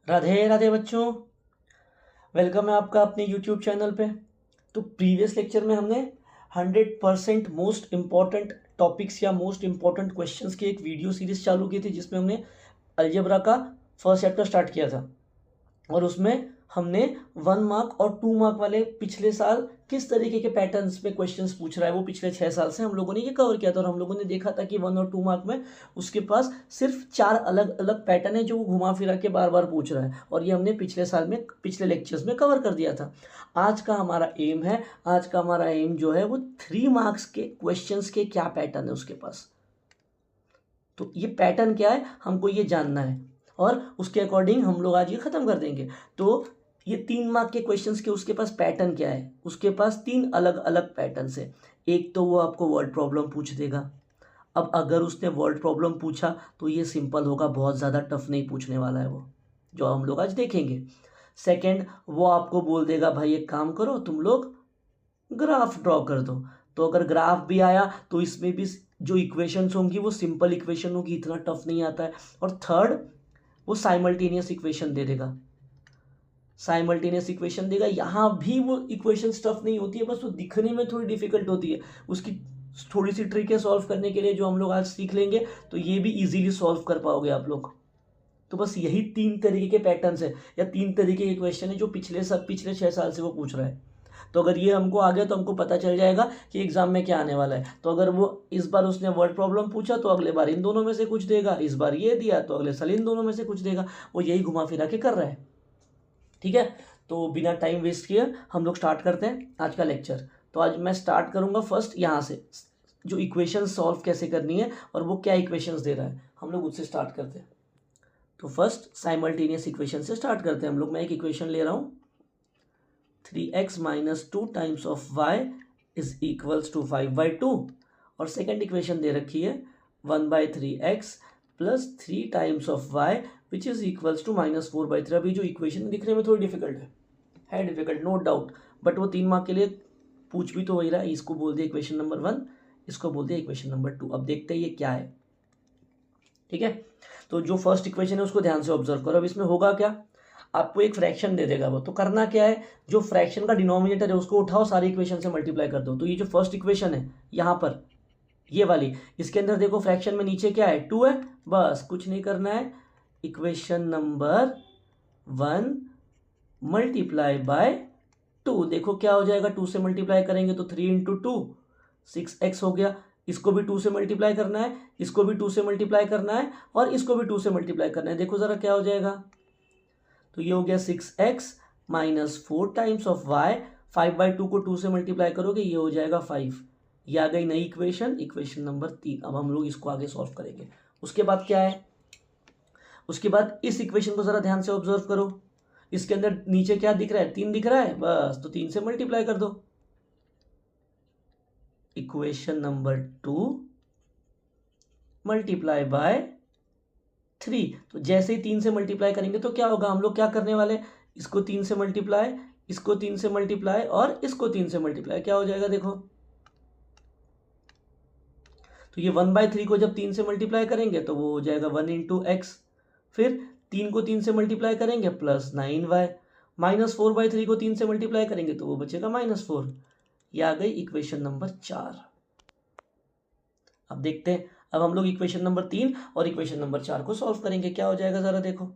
राधे राधे बच्चों, वेलकम है आपका अपने यूट्यूब चैनल पे। तो प्रीवियस लेक्चर में हमने 100% मोस्ट इम्पॉर्टेंट टॉपिक्स या मोस्ट इम्पॉर्टेंट क्वेश्चंस की एक वीडियो सीरीज चालू की थी, जिसमें हमने अलजेब्रा का फर्स्ट चैप्टर स्टार्ट किया था। और उसमें हमने 1 मार्क और 2 मार्क वाले पिछले साल किस तरीके के पैटर्न्स में क्वेश्चंस पूछ रहा है वो पिछले 6 साल से हम लोगों ने ये कवर किया था। और हम लोगों ने देखा था कि 1 और 2 मार्क में उसके पास सिर्फ 4 अलग अलग पैटर्न है जो वो घुमा फिरा के बार बार पूछ रहा है, और ये हमने पिछले साल में पिछले लेक्चर्स में कवर कर दिया था। आज का हमारा एम जो है वो 3 मार्क्स के क्वेश्चंस के क्या पैटर्न है उसके पास। तो ये पैटर्न क्या है हमको ये जानना है, और उसके अकॉर्डिंग हम लोग आज ये खत्म कर देंगे। तो ये 3 मार्क के क्वेश्चंस के उसके पास पैटर्न क्या है, उसके पास 3 अलग अलग पैटर्न्स है। एक तो वो आपको वर्ड प्रॉब्लम पूछ देगा। अब अगर उसने वर्ड प्रॉब्लम पूछा तो ये सिंपल होगा, बहुत ज़्यादा टफ नहीं पूछने वाला है वो, जो हम लोग आज देखेंगे। सेकंड, वो आपको बोल देगा भाई एक काम करो, तुम लोग ग्राफ ड्रॉ कर दो। तो अगर ग्राफ भी आया तो इसमें भी जो इक्वेशंस होंगी वो सिंपल इक्वेशन होगी, इतना टफ नहीं आता है। और थर्ड, वो साइमल्टेनियस इक्वेशन दे देगा। साइमल्टेनियस इक्वेशन देगा, यहाँ भी वो इक्वेशन टफ नहीं होती है, बस वो दिखने में थोड़ी डिफिकल्ट होती है। उसकी थोड़ी सी ट्रिक है सॉल्व करने के लिए, जो हम लोग आज सीख लेंगे, तो ये भी इजीली सॉल्व कर पाओगे आप लोग। तो बस यही 3 तरीके के पैटर्न्स है या 3 तरीके के क्वेश्चन है जो पिछले 6 साल से वो पूछ रहा है। तो अगर ये हमको आ गया तो हमको पता चल जाएगा कि एग्जाम में क्या आने वाला है। तो अगर वो इस बार उसने वर्ड प्रॉब्लम पूछा तो अगले बार इन दोनों में से कुछ देगा, इस बार ये दिया तो अगले साल इन दोनों में से कुछ देगा। वो यही घुमा फिरा के कर रहा है। ठीक है, तो बिना टाइम वेस्ट किए हम लोग स्टार्ट करते हैं आज का लेक्चर। तो आज मैं स्टार्ट करूंगा फर्स्ट यहाँ से, जो इक्वेशन सॉल्व कैसे करनी है और वो क्या इक्वेशंस दे रहा है, हम लोग उससे स्टार्ट करते हैं। तो फर्स्ट साइमल्टेनियस इक्वेशन से स्टार्ट करते हैं हम लोग। मैं एक इक्वेशन ले रहा हूँ, 3x - 2 times of y is equals to 5/2। और सेकेंड इक्वेशन दे रखी है 1/3x plus 3 times of y which is equals to -4/3। अभी जो इक्वेशन दिखने में थोड़ी डिफिकल्ट है डिफिकल्ट, नो डाउट, बट वो 3 मार्क के लिए पूछ भी तो वही रहा है। इसको बोल दिया इक्वेशन नंबर 1, इसको बोल दिया इक्वेशन नंबर 2। अब देखते हैं ये क्या है। ठीक है, तो जो फर्स्ट इक्वेशन है उसको ध्यान से ऑब्जर्व करो। अब इसमें होगा क्या, आपको एक फ्रैक्शन दे देगा वो। तो करना क्या है, जो फ्रैक्शन का डिनोमिनेटर है उसको उठाओ, सारी इक्वेशन से मल्टीप्लाई कर दो। तो ये जो फर्स्ट इक्वेशन है यहाँ पर, ये वाली, इसके अंदर देखो फ्रैक्शन में नीचे क्या है, 2 है। बस कुछ नहीं करना है, इक्वेशन नंबर 1 मल्टीप्लाई बाय 2। देखो क्या हो जाएगा, 2 से मल्टीप्लाई करेंगे तो 3 × 2 6x हो गया। इसको भी 2 से मल्टीप्लाई करना है, इसको भी 2 से मल्टीप्लाई करना है, और इसको भी 2 से मल्टीप्लाई करना है। देखो जरा क्या हो जाएगा, तो ये हो गया 6x - 4 टाइम्स ऑफ y। 5/2 को 2 से मल्टीप्लाई करोगे ये हो जाएगा 5। ये आ गई नई इक्वेशन, इक्वेशन नंबर 3। अब हम लोग इसको आगे सॉल्व करेंगे। उसके बाद क्या है, उसके बाद इस इक्वेशन को जरा ध्यान से ऑब्जर्व करो। इसके अंदर नीचे क्या दिख रहा है, 3 दिख रहा है, बस तो 3 से मल्टीप्लाई कर दो। Equation number 2 multiply by 3। तो जैसे ही 3 से मल्टीप्लाई करेंगे तो क्या होगा, हम लोग क्या करने वाले, इसको 3 से मल्टीप्लाई, इसको 3 से मल्टीप्लाई और इसको 3 से मल्टीप्लाई, क्या हो जाएगा देखो। तो ये 1/3 को जब 3 से मल्टीप्लाई करेंगे तो वो हो जाएगा 1 × x। फिर 3 को 3 से मल्टीप्लाई करेंगे प्लस 9y, -4/3 को 3 से मल्टीप्लाई करेंगे तो वो बचेगा -4। ये आ गई इक्वेशन नंबर 4। अब देखते हैं, अब हम लोग इक्वेशन नंबर 3 और इक्वेशन नंबर 4 को सॉल्व करेंगे। क्या हो जाएगा जरा देखो,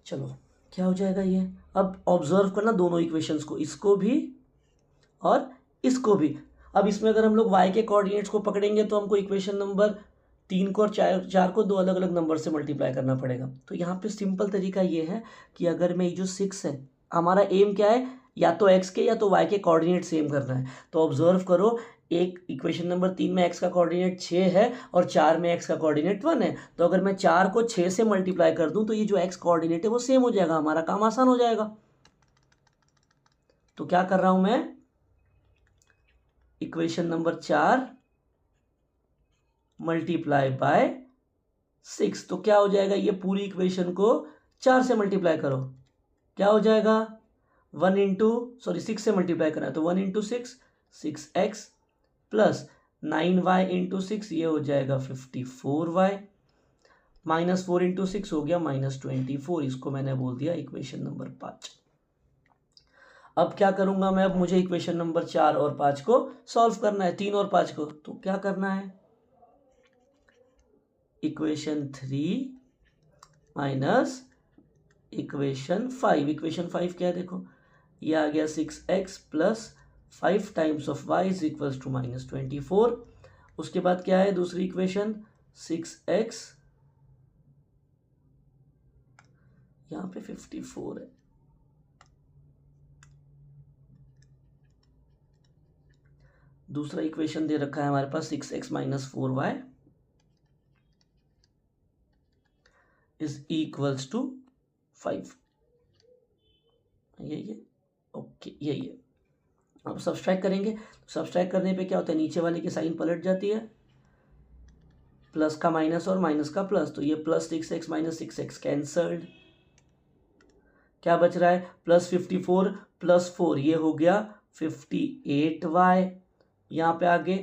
चलो क्या हो जाएगा ये। अब ऑब्जर्व करना दोनों इक्वेशंस को, इसको भी और इसको भी। अब इसमें अगर हम लोग y के कोऑर्डिनेट्स को पकड़ेंगे तो हमको इक्वेशन नंबर 3 को और 4 को 2 अलग अलग नंबर से मल्टीप्लाई करना पड़ेगा। तो यहाँ पे सिंपल तरीका ये है कि अगर मैं ये जो 6 है, हमारा एम क्या है, या तो x के या तो y के कोऑर्डिनेट सेम करना है। तो ऑब्जर्व करो, एक इक्वेशन नंबर 3 में x का कोऑर्डिनेट 6 है और 4 में x का कोऑर्डिनेट 1 है। तो अगर मैं 4 को 6 से मल्टीप्लाई कर दूं तो ये जो x कोऑर्डिनेट है वो सेम हो जाएगा, हमारा काम आसान हो जाएगा। तो क्या कर रहा हूं मैं, इक्वेशन नंबर 4 मल्टीप्लाई बाय 6। तो क्या हो जाएगा, ये पूरी इक्वेशन को 4 से मल्टीप्लाई करो, क्या हो जाएगा 6 से मल्टीप्लाई करना है तो 1 × 6 6x प्लस 9y × 6 ये हो जाएगा 54y। -4 इंटू 6 हो गया -24, इसको मैंने बोल दिया इक्वेशन नंबर 5। अब क्या करूंगा मैं, अब मुझे इक्वेशन नंबर 4 और 5 को सॉल्व करना है, 3 और 5 को। तो क्या करना है, इक्वेशन 3 माइनस इक्वेशन 5। इक्वेशन 5 क्या है, देखो ये आ गया 6x plus 5 times of y is equals to -24। उसके बाद क्या है दूसरी इक्वेशन, 6x, यहाँ पे 54 है, दूसरा इक्वेशन दे रखा है हमारे पास 6x minus 4y is equals to 5। यही है, ओके यही है। अब सब्सट्रैक्ट करेंगे, सब्सट्रैक्ट करने पे क्या होता है, नीचे वाले की साइन पलट जाती है, प्लस का माइनस और माइनस का प्लस, तो ये plus 6x minus 6x cancelled. क्या बच रहा है, प्लस 54 प्लस 4 ये हो गया 58y। यहाँ पे आगे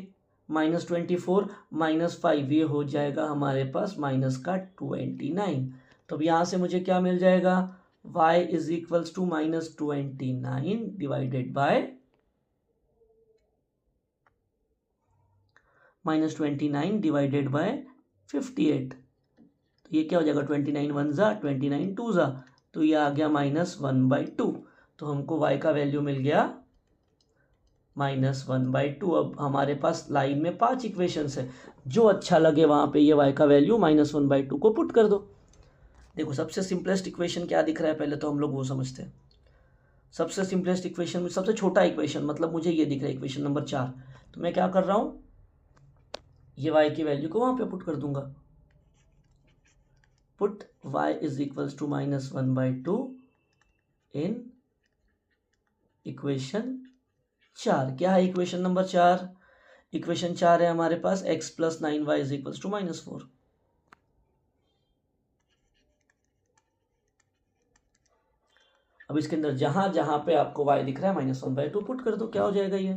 -24 -5 ये हो जाएगा हमारे पास माइनस का 29। तो अब यहाँ से मुझे क्या मिल जाएगा, y is equals to -29 divided by -29 divided by 58। तो ये क्या हो जाएगा, 29 1 जा 29 2 जा, तो ये आ गया -1/2। तो हमको y का वैल्यू मिल गया -1/2। अब हमारे पास लाइन में 5 इक्वेशंस है, जो अच्छा लगे वहाँ पे ये y का वैल्यू -1/2 को पुट कर दो। देखो सबसे सिंपलेस्ट इक्वेशन क्या दिख रहा है, पहले तो हम लोग वो समझते हैं। सबसे सिंपलेस्ट इक्वेशन में सबसे छोटा इक्वेशन, मतलब मुझे ये दिख रहा है इक्वेशन नंबर 4। तो मैं क्या कर रहा हूँ, ये y की वैल्यू को वहाँ पे पुट कर दूंगा। Put y is equals to -1/2 in equation 4। क्या है इक्वेशन नंबर 4, इक्वेशन 4 है हमारे पास x plus 9y is equals to -4। अब इसके अंदर जहां जहां पे आपको y दिख रहा है -1/2 पुट कर दो, क्या हो जाएगा ये,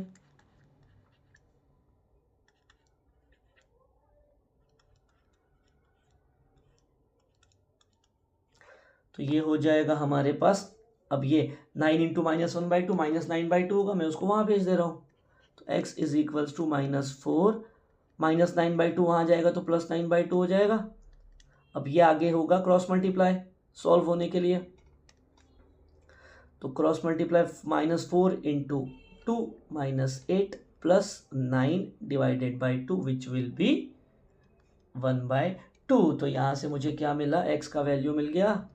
तो ये हो जाएगा हमारे पास। अब ये 9 इंटू -1/2 -9/2 होगा, मैं उसको वहां भेज दे रहा हूँ। तो x इज इक्वल्स टू -4 -9/2 वहां जाएगा तो +9/2 हो जाएगा। अब ये आगे होगा क्रॉस मल्टीप्लाई सॉल्व होने के लिए, तो cross multiply -4 into 2 -8 plus 9 divided by 2 which will be 1/2। तो यहाँ से मुझे क्या मिला, x का वैल्यू मिल गया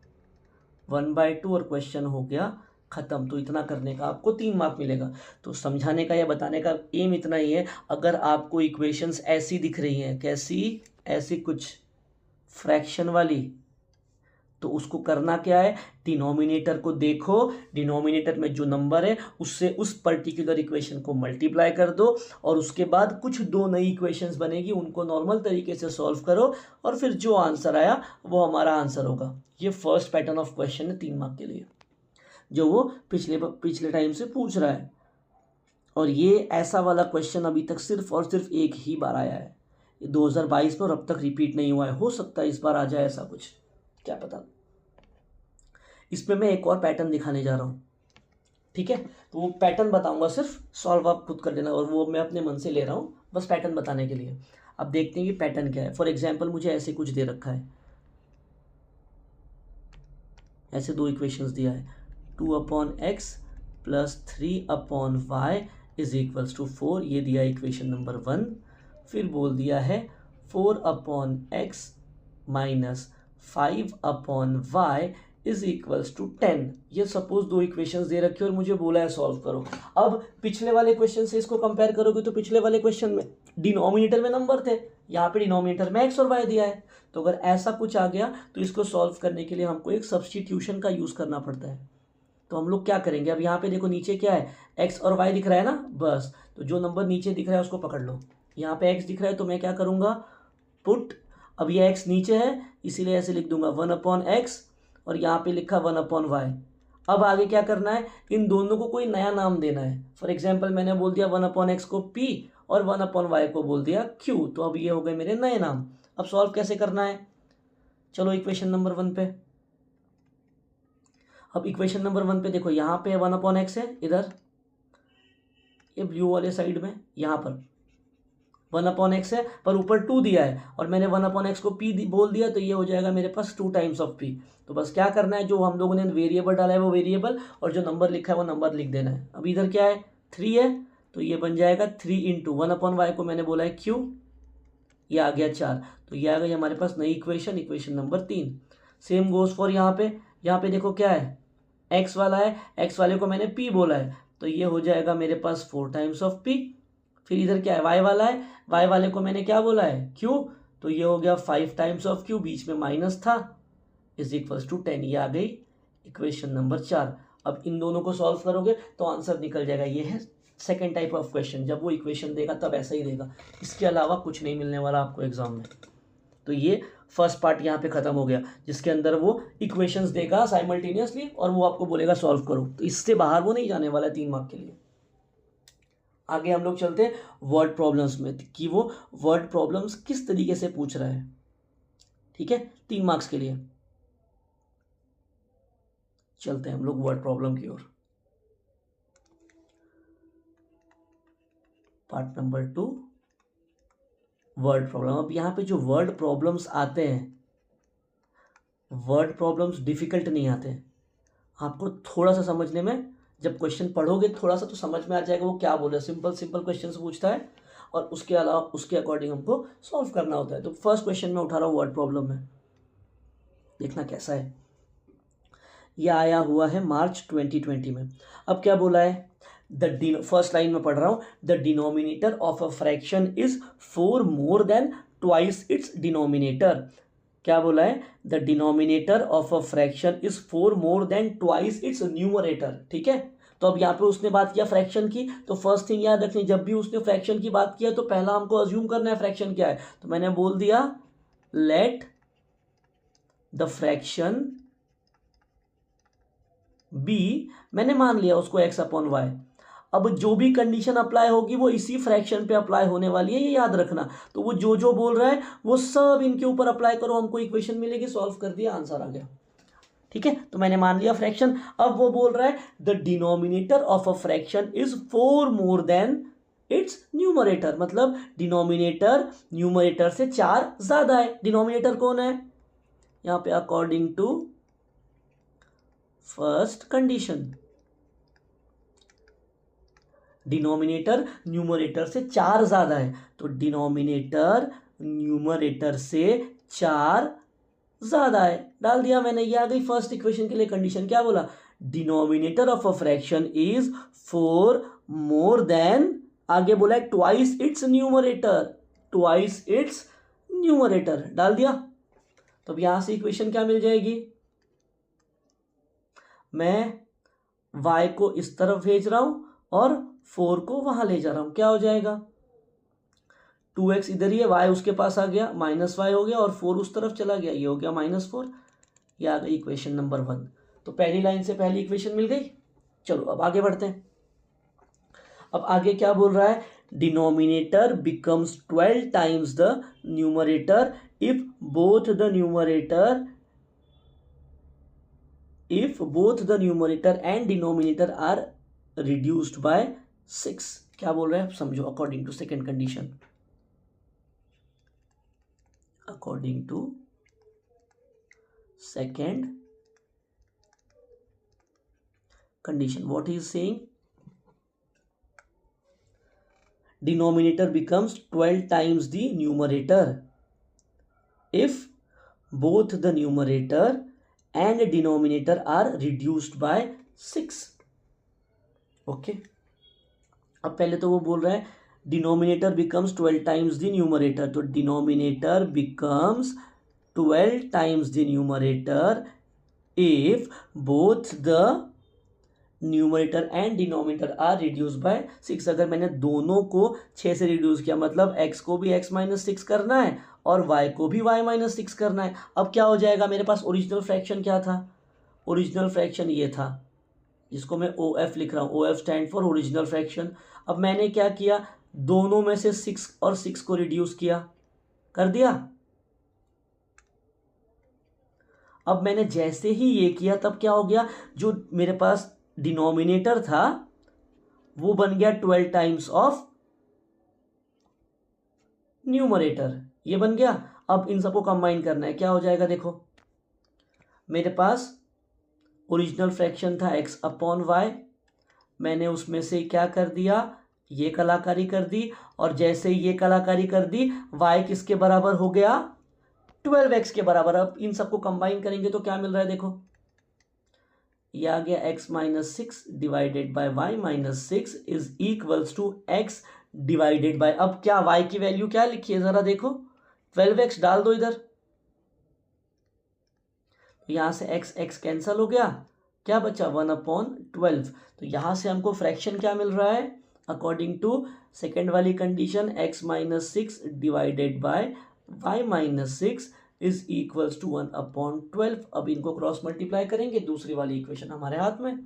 1/2 और क्वेश्चन हो गया खत्म। तो इतना करने का आपको 3 मार्क मिलेगा। तो समझाने का या बताने का एम इतना ही है, अगर आपको इक्वेशंस ऐसी दिख रही हैं, कैसी, ऐसी कुछ फ्रैक्शन वाली, तो उसको करना क्या है, डिनोमिनेटर को देखो, डिनोमिनेटर में जो नंबर है उससे उस पर्टिकुलर इक्वेशन को मल्टीप्लाई कर दो, और उसके बाद कुछ 2 नई इक्वेशंस बनेगी, उनको नॉर्मल तरीके से सॉल्व करो, और फिर जो आंसर आया वो हमारा आंसर होगा। ये फर्स्ट पैटर्न ऑफ क्वेश्चन है 3 मार्क के लिए, जो वो पिछले टाइम से पूछ रहा है। और ये ऐसा वाला क्वेश्चन अभी तक सिर्फ और सिर्फ एक ही बार आया है, ये 2022 में, और अब तक रिपीट नहीं हुआ है। हो सकता है इस बार आ जाए ऐसा कुछ, क्या पता। इसमें मैं एक और पैटर्न दिखाने जा रहा हूँ, ठीक है, तो वो पैटर्न बताऊंगा, सिर्फ सॉल्व आप खुद कर लेना, और वो मैं अपने मन से ले रहा हूँ बस पैटर्न बताने के लिए। अब देखते हैं कि पैटर्न क्या है। फॉर एग्जाम्पल मुझे ऐसे कुछ दे रखा है, ऐसे 2 इक्वेशंस दिया है, 2/x plus 3/y is equals to 4, ये दिया इक्वेशन नंबर 1। फिर बोल दिया है 4/x minus 5/y is equals to 10। ये सपोज 2 इक्वेशंस दे रखे और मुझे बोला है सॉल्व करो। अब पिछले वाले क्वेश्चन से इसको कंपेयर करोगे तो पिछले वाले क्वेश्चन में डिनोमिनेटर में नंबर थे, यहाँ पे डिनोमिनेटर में x और y दिया है। तो अगर ऐसा कुछ आ गया तो इसको सॉल्व करने के लिए हमको एक सब्स्टिट्यूशन का यूज़ करना पड़ता है। तो हम लोग क्या करेंगे, अब यहाँ पे देखो नीचे क्या है, x और y दिख रहा है ना, बस तो जो नंबर नीचे दिख रहा है उसको पकड़ लो। यहाँ पे x दिख रहा है तो मैं क्या करूँगा, पुट, अब ये x नीचे है इसीलिए ऐसे लिख दूंगा 1/x, और यहाँ पे लिखा 1/y। अब आगे क्या करना है, इन दोनों को कोई नया नाम देना है। फॉर एग्जाम्पल मैंने बोल दिया 1/x को p और 1/y को बोल दिया q, तो अब ये हो गए मेरे नए नाम। अब सॉल्व कैसे करना है, चलो इक्वेशन नंबर 1 पे। अब इक्वेशन नंबर 1 पे देखो, यहाँ पे 1/x है, इधर ये ब्लू वाले साइड में यहाँ पर 1/x है, पर ऊपर 2 दिया है और मैंने 1/x को p बोल दिया, तो ये हो जाएगा मेरे पास 2 टाइम्स ऑफ p। तो बस क्या करना है, जो हम लोगों ने वेरिएबल डाला है वो वेरिएबल, और जो नंबर लिखा है वो नंबर लिख देना है। अब इधर क्या है, 3 है, तो ये बन जाएगा 3 इंटू 1/y को मैंने बोला है q, ये आ गया 4, तो ये आ गई हमारे पास नई equation, equation number 3। Same goes for यहाँ पे देखो क्या है, x वाला है, x वाले को मैंने p बोला है, तो ये हो जाएगा मेरे पास 4 टाइम्स ऑफ p। फिर इधर क्या है, y वाला है, y वाले को मैंने क्या बोला है, q, तो ये हो गया 5 टाइम्स ऑफ q, बीच में माइनस था, इज इक्वल्स टू 10। ये आ गई इक्वेशन नंबर 4। अब इन दोनों को सॉल्व करोगे तो आंसर निकल जाएगा। ये है सेकेंड टाइप ऑफ क्वेश्चन, जब वो इक्वेशन देगा तब ऐसा ही देगा, इसके अलावा कुछ नहीं मिलने वाला आपको एग्जाम में। तो ये फर्स्ट पार्ट यहाँ पे खत्म हो गया, जिसके अंदर वो इक्वेशंस देगा साइमल्टेनियसली और वो आपको बोलेगा सॉल्व करो, तो इससे बाहर वो नहीं जाने वाला है 3 मार्क के लिए। आगे हम लोग चलते हैं वर्ड प्रॉब्लम्स में, कि वो वर्ड प्रॉब्लम्स किस तरीके से पूछ रहा है। ठीक है, 3 मार्क्स के लिए चलते हैं हम लोग वर्ड प्रॉब्लम की ओर। Part number 2, word problem. अब यहाँ पे जो वर्ड प्रॉब्लम्स आते हैं, वर्ड प्रॉब्लम्स डिफिकल्ट नहीं आते, आपको थोड़ा सा समझने में, जब क्वेश्चन पढ़ोगे थोड़ा सा तो समझ में आ जाएगा वो क्या बोल रहा है। सिंपल सिंपल क्वेश्चन पूछता है और उसके अलावा उसके अकॉर्डिंग हमको सॉल्व करना होता है। तो फर्स्ट क्वेश्चन में उठा रहा हूँ वर्ड प्रॉब्लम में, देखना कैसा है। यह आया हुआ है मार्च 2020 में। अब क्या बोला है, फर्स्ट लाइन में पढ़ रहा हूँ, the denominator of a fraction is 4 more then twice its denominator. क्या बोला है, the denominator of a fraction is 4 more then twice its numerator. ठीक है, तो अब यहाँ पे उसने बात किया फ्रैक्शन की, तो फर्स्ट थिंग याद रखनी, जब भी उसने फ्रैक्शन की बात किया तो पहला हमको अज्यूम करना है फ्रैक्शन क्या है। तो मैंने बोल दिया लेट द फ्रैक्शन बी, मैंने मान लिया उसको x/y। अब जो भी कंडीशन अप्लाई होगी वो इसी फ्रैक्शन पे अप्लाई होने वाली है, ये याद रखना। तो वो जो बोल रहा है वो सब इनके ऊपर अप्लाई करो, हमको इक्वेशन मिलेगी, सॉल्व कर दिया, आंसर आ गया। ठीक है, तो मैंने मान लिया फ्रैक्शन। अब वो बोल रहा है the denominator of a fraction is 4 more than its numerator, मतलब डिनोमिनेटर न्यूमरेटर से 4 ज्यादा है। डिनोमिनेटर कौन है यहाँ पे, according to first condition, denominator numerator से 4 ज्यादा है, तो डिनोमिनेटर न्यूमरेटर से 4 ज्यादा है, डाल दिया मैंने। ये आ गई फर्स्ट इक्वेशन के लिए कंडीशन। क्या बोला, denominator of a fraction is 4 more then, आगे बोला है twice its numerator, twice its numerator, डाल दिया। तो अब यहां से इक्वेशन क्या मिल जाएगी, मैं y को इस तरफ भेज रहा हूं और 4 को वहां ले जा रहा हूं, क्या हो जाएगा, 2x इधर ही है, y उसके पास आ गया, -y हो गया, और 4 उस तरफ चला गया, ये हो गया -4। ये आ गई इक्वेशन नंबर 1। तो पहली लाइन से पहली इक्वेशन मिल गई। चलो अब आगे बढ़ते हैं। अब आगे क्या बोल रहा है, denominator becomes 12 times the numerator if both the numerator and denominator are reduced by 6। क्या बोल रहे हैं, समझो। According to second condition, according to second condition, what is saying, denominator becomes 12 times the numerator if both the numerator and denominator are reduced by 6। Okay, अब पहले तो वो बोल रहा है denominator becomes 12 times the numerator, तो denominator becomes 12 times the numerator if both the numerator and denominator are reduce by 6। अगर मैंने दोनों को 6 से रिड्यूस किया, मतलब x को भी x-6 करना है और y को भी y-6 करना है। अब क्या हो जाएगा, मेरे पास ओरिजिनल फ्रैक्शन क्या था, ओरिजिनल फ्रैक्शन ये था, जिसको मैं OF लिख रहा हूँ, OF stand for original fraction. अब मैंने क्या किया, दोनों में से 6 और 6 को रिड्यूस किया, कर दिया। अब मैंने जैसे ही ये किया तब क्या हो गया, जो मेरे पास डिनोमिनेटर था वो बन गया 12 टाइम्स ऑफ न्यूमरेटर, ये बन गया। अब इन सबको कंबाइन करना है, क्या हो जाएगा देखो, मेरे पास ओरिजिनल फ्रैक्शन था x अपॉन वाई, मैंने उसमें से क्या कर दिया, ये कलाकारी कर दी, और जैसे ये कलाकारी कर दी y किसके बराबर हो गया, 12x के बराबर। अब इन सबको कंबाइन करेंगे तो क्या मिल रहा है देखो, ये आ गया x minus 6 divided by Y minus 6 is equals to x divided by, अब क्या y की वैल्यू क्या लिखी है जरा देखो, 12x डाल दो इधर, तो यहां से x x कैंसिल हो गया, क्या बचा 1/12। तो यहां से हमको फ्रैक्शन क्या मिल रहा है, अकॉर्डिंग टू सेकेंड वाली condition x minus 6 divided by Y minus 6 is equals to 1/12। अब इनको क्रॉस मल्टीप्लाई करेंगे, दूसरी वाली इक्वेशन हमारे हाथ में,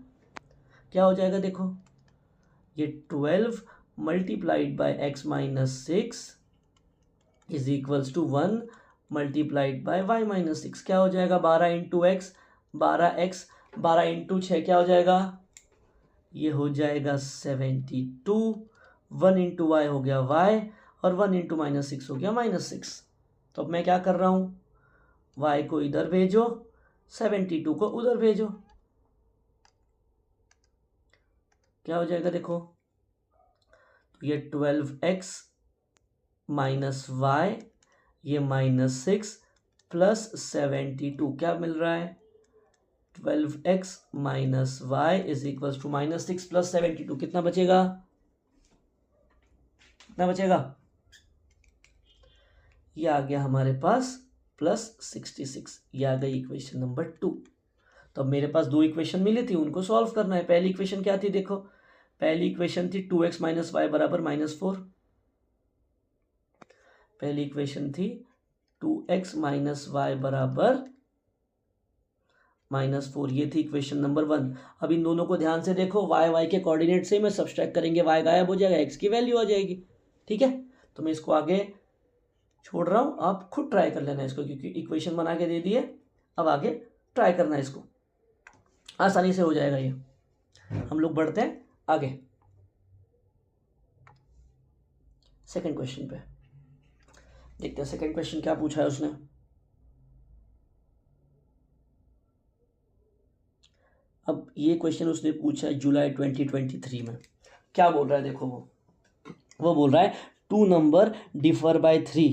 क्या हो जाएगा देखो, ये 12 multiplied by x minus 6 is equals to 1 multiplied by Y minus 6, क्या हो जाएगा 12 इंटू एक्स, 12x, 12 इंटू 6 क्या हो जाएगा, ये हो जाएगा 72, 1 इंटू वाई हो गया y, और 1 इंटू माइनस 6 हो गया माइनस 6। तो अब मैं क्या कर रहा हूँ, y को इधर भेजो, 72 को उधर भेजो, क्या हो जाएगा देखो, तो ये 12x माइनस वाई, ये माइनस 6 प्लस 72, क्या मिल रहा है, 12x minus Y is equals to minus 6 plus 72, कितना बचेगा, कितना बचेगा, ये आ गया हमारे पास प्लस 66, ये आ गई इक्वेशन नंबर 2। तो अब मेरे पास दो इक्वेशन मिली थी, उनको सॉल्व करना है। पहली इक्वेशन क्या थी देखो, पहली इक्वेशन थी 2x माइनस वाई बराबर -4, पहली इक्वेशन थी 2x माइनस वाई बराबर -4, ये थी इक्वेशन नंबर 1। अब इन दोनों को ध्यान से देखो, y के कोऑर्डिनेट से मैं सब्सट्रैक्ट करेंगे, y गायब हो जाएगा, x की वैल्यू आ जाएगी, ठीक है। तो मैं इसको आगे छोड़ रहा हूँ, आप खुद ट्राई कर लेना इसको, क्योंकि इक्वेशन बना के दे दिए, अब आगे ट्राई करना है इसको, आसानी से हो जाएगा ये। हम लोग बढ़ते हैं आगे सेकंड क्वेश्चन पे, देखते हैं सेकंड क्वेश्चन क्या पूछा है उसने। अब ये क्वेश्चन उसने पूछा है जुलाई 2023 में, क्या बोल रहा है देखो, वो बोल रहा है 2 number differ by 3,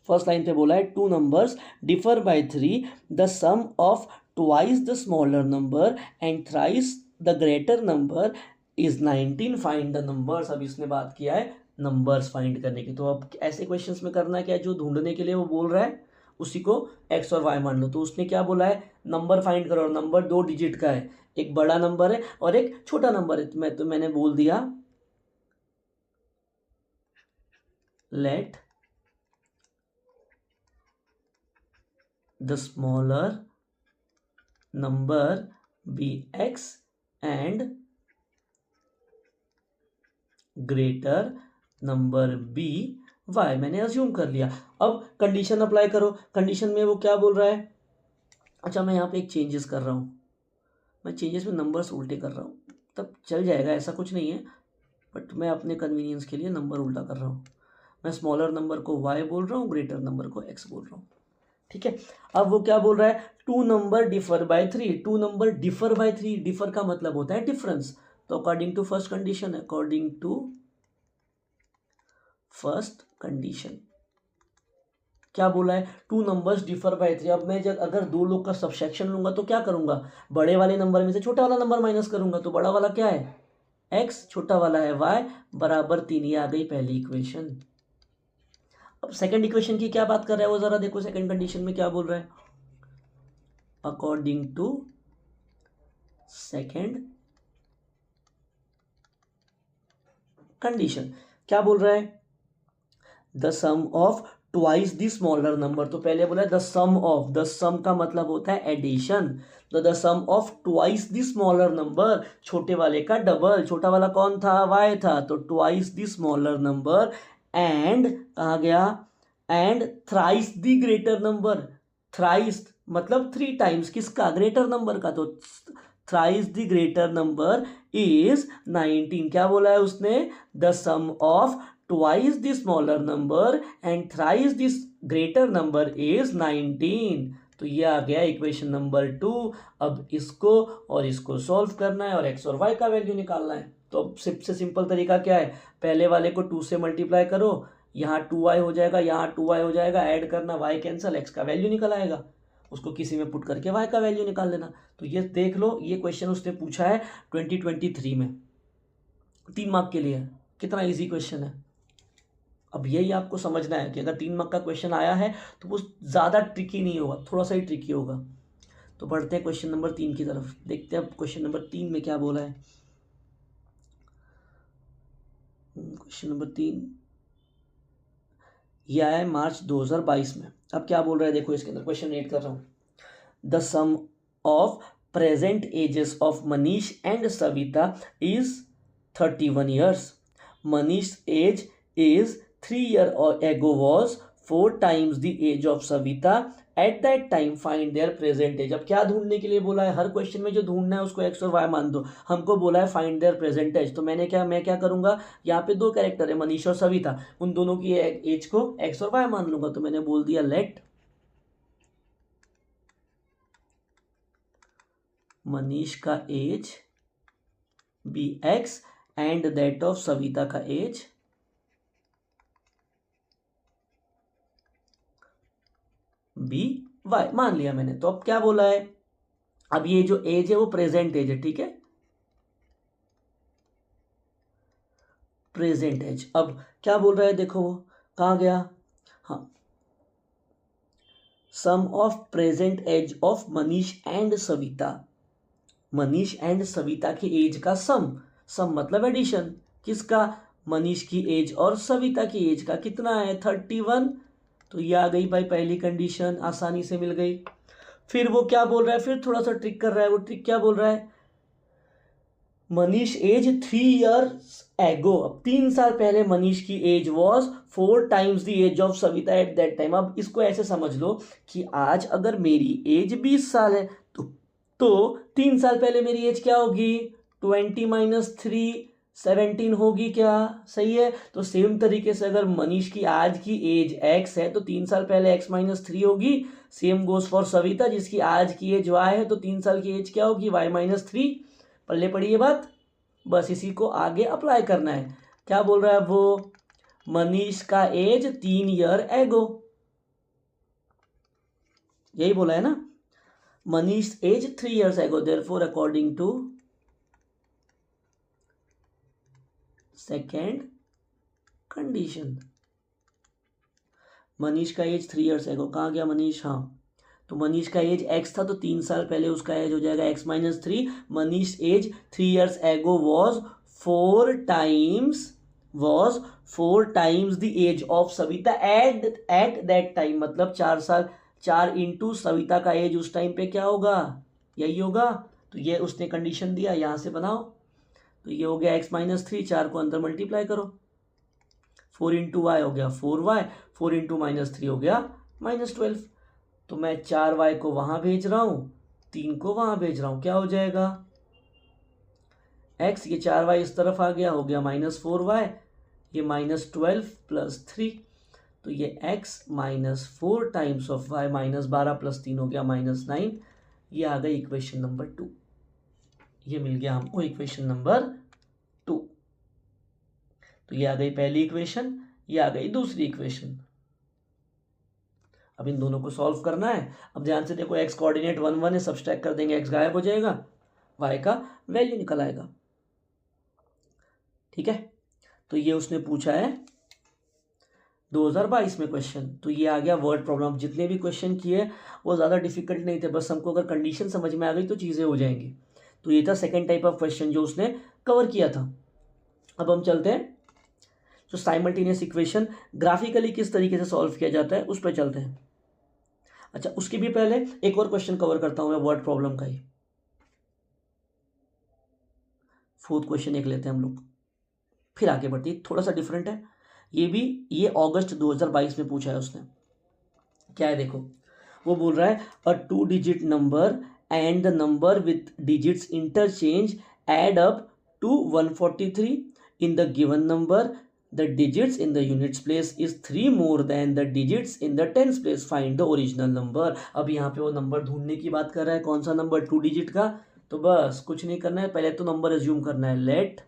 first line पे बोला है 2 numbers differ by 3, the sum of twice the smaller number and thrice the greater number is 19, find the numbers. अब इसने बात किया है नंबर्स फाइंड करने की, तो अब ऐसे क्वेश्चंस में करना क्या है, जो ढूंढने के लिए वो बोल रहा है उसी को x और y मान लो। तो उसने क्या बोला है, नंबर फाइंड करो, और नंबर 2 डिजिट का है, एक बड़ा नंबर है और एक छोटा नंबर है। तो मैंने बोल दिया let the smaller number be x and greater number be y, मैंने अज्यूम कर लिया। अब कंडीशन अप्लाई करो, कंडीशन में वो क्या बोल रहा है, अच्छा मैं यहाँ पे एक चेंजेस कर रहा हूँ, मैं चेंजेस में नंबर्स उल्टे कर रहा हूँ, तब चल जाएगा, ऐसा कुछ नहीं है, बट मैं अपने कन्वीनियंस के लिए नंबर उल्टा कर रहा हूँ। मैं स्मॉलर नंबर को y बोल रहा हूँ, ग्रेटर नंबर को x बोल रहा हूँ, ठीक है। अब वो क्या बोल रहा है, 2 number differ by 3, 2 number differ by 3, differ का मतलब होता है डिफरेंस। तो according to first condition, according to first condition क्या बोला है, 2 नंबर्स डिफर बाय 3। अब मैं जब अगर दो लोग का सबसेक्शन लूंगा तो क्या करूंगा, बड़े वाले नंबर में से छोटा वाला नंबर माइनस करूंगा, तो बड़ा वाला क्या है x, छोटा वाला है y, बराबर 3, ये आ गई पहली इक्वेशन। अब सेकंड इक्वेशन की क्या बात कर रहा है वो जरा देखो, सेकंड कंडीशन में क्या बोल रहा है, अकॉर्डिंग टू सेकंड कंडीशन क्या बोल रहा है, the sum of twice the smaller number. तो पहले बोला the sum of, the sum का मतलब होता है एडिशन, तो the sum of twice the smaller number, छोटे वाले का डबल, छोटा वाला कौन था, y था, तो twice the smaller number and कहा गया, and thrice the greater number, thrice मतलब 3 टाइम्स किसका, ग्रेटर नंबर का, तो thrice the greater number is 19। क्या बोला है उसने, the sum of twice the smaller number and thrice the greater number is 19। तो ये आ गया इक्वेशन नंबर 2। अब इसको और इसको सॉल्व करना है और एक्स और वाई का वैल्यू निकालना है। तो अब सबसे सिंपल तरीका क्या है, पहले वाले को 2 से मल्टीप्लाई करो, यहाँ 2y हो जाएगा, यहाँ 2y हो जाएगा, ऐड करना, y कैंसिल, x का वैल्यू निकल आएगा, उसको किसी में पुट करके y का वैल्यू निकाल लेना। तो ये देख लो, ये क्वेश्चन उसने पूछा है 2023 में, 3 मार्क के लिए। कितना इजी क्वेश्चन है। अब यही आपको समझना है कि अगर 3 मार्क का क्वेश्चन आया है तो वो ज़्यादा ट्रिकी नहीं होगा, थोड़ा सा ही ट्रिकी होगा। तो बढ़ते हैं क्वेश्चन नंबर 3 की तरफ, देखते हैं अब क्वेश्चन नंबर 3 में क्या बोला है। क्वेश्चन नंबर 3 यह आया है मार्च 2022 में। अब क्या बोल रहा है देखो, इसके अंदर क्वेश्चन रीड कर रहा हूँ। The sum of present ages of Manish and Savita is 31 years. Manish's age is 3 years ago was 4 times the age of Savita. At that time find their present age. अब क्या ढूंढने के लिए बोला है, हर क्वेश्चन में जो ढूंढना है उसको एक्स और वाई मान दो। हमको बोला है फाइंड देयर प्रेजेंट एज, तो मैं क्या करूंगा, यहाँ पे 2 कैरेक्टर है मनीष और सविता, उन दोनों की एज को एक्स और वाई मान लूंगा। तो मैंने बोल दिया लेट मनीष का age be X and that of Savita का एज बी वाई, मान लिया मैंने। तो अब क्या बोला है, अब ये जो एज है वो प्रेजेंट एज है, ठीक है, प्रेजेंट एज। अब क्या बोल रहा है देखो, वो कहाँ गया, हाँ, sum of present age of Manish and Savita, Manish and Savita की एज का सम, सम मतलब एडिशन, किसका, मनीष की एज और सविता की एज का, कितना है 31। तो ये आ गई भाई पहली कंडीशन, आसानी से मिल गई। फिर वो क्या बोल रहा है, फिर थोड़ा सा ट्रिक कर रहा है। वो ट्रिक क्या बोल रहा है, मनीष एज 3 years एगो, अब 3 साल पहले मनीष की age was 4 times the age of Savita at that time. अब इसको ऐसे समझ लो कि आज अगर मेरी एज 20 साल है तो 3 साल पहले मेरी एज क्या होगी, 20 - 3 17 होगी, क्या सही है। तो सेम तरीके से अगर मनीष की आज की एज x है तो 3 साल पहले x - 3 होगी। सेम गोज फॉर सविता जिसकी आज की एज y है तो 3 साल की एज क्या होगी, y - 3। पल्ले पड़ी ये बात, बस इसी को आगे अप्लाई करना है। क्या बोल रहा है वो, मनीष का एज 3 year एगो, यही बोला है ना, Manish age 3 years ago, therefore according to second condition, Manish का एज 3 years एगो, कहाँ गया मनीष, हाँ, तो मनीष का एज x था तो 3 साल पहले उसका एज हो जाएगा x - 3। Manish age 3 years ago was 4 times the age of Savita at that time, मतलब 4 साल, 4 इंटू सविता का एज उस टाइम पे क्या होगा, यही होगा। तो ये उसने कंडीशन दिया, यहाँ से बनाओ, तो ये हो गया x - 3, 4 को अंदर मल्टीप्लाई करो, 4 इंटू वाई हो गया 4y, 4 इंटू -3 हो गया -12। तो मैं 4y को वहाँ भेज रहा हूँ, 3 को वहाँ भेज रहा हूँ, क्या हो जाएगा x, ये 4y इस तरफ आ गया, हो गया -4y, ये -12 + 3, तो ये x -4 टाइम्स ऑफ y, -12 + 3 हो गया -9। ये आ गई इक्वेशन नंबर 2, ये मिल गया हमको इक्वेशन नंबर 2। तो ये आ गई पहली इक्वेशन, ये आ गई दूसरी इक्वेशन। अब इन दोनों को सॉल्व करना है। अब ध्यान से देखो, x कोऑर्डिनेट 1 1 है, सब्सट्रैक्ट कर देंगे, x गायब हो जाएगा, y का वैल्यू निकल आएगा, ठीक है। तो ये उसने पूछा है 2022 में क्वेश्चन, तो ये आ गया वर्ड प्रॉब्लम। जितने भी क्वेश्चन किए वो ज़्यादा डिफिकल्ट नहीं थे, बस हमको अगर कंडीशन समझ में आ गई तो चीज़ें हो जाएंगी। तो ये था सेकेंड टाइप ऑफ क्वेश्चन जो उसने कवर किया था। अब हम चलते हैं जो साइमल्टेनियस इक्वेशन ग्राफिकली किस तरीके से सॉल्व किया जाता है उस पर चलते हैं। अच्छा, उसके भी पहले एक और क्वेश्चन कवर करता हूं मैं वर्ड प्रॉब्लम का ही, 4th क्वेश्चन एक लेते हैं हम लोग, फिर आगे बढ़ते हैं। थोड़ा सा डिफरेंट है ये भी, ये अगस्त 2022 में पूछा है उसने। क्या है देखो, वो बोल रहा है a 2 digit number and the number with digits interchanged up to 143 in the given number the digits in the units place is 3 more than the digits in the tens place, find the original number। अब यहाँ पे वो number ढूंढने की बात कर रहा है, कौन सा नंबर, 2 डिजिट का। तो बस कुछ नहीं करना है, पहले तो नंबर एज्यूम करना है, let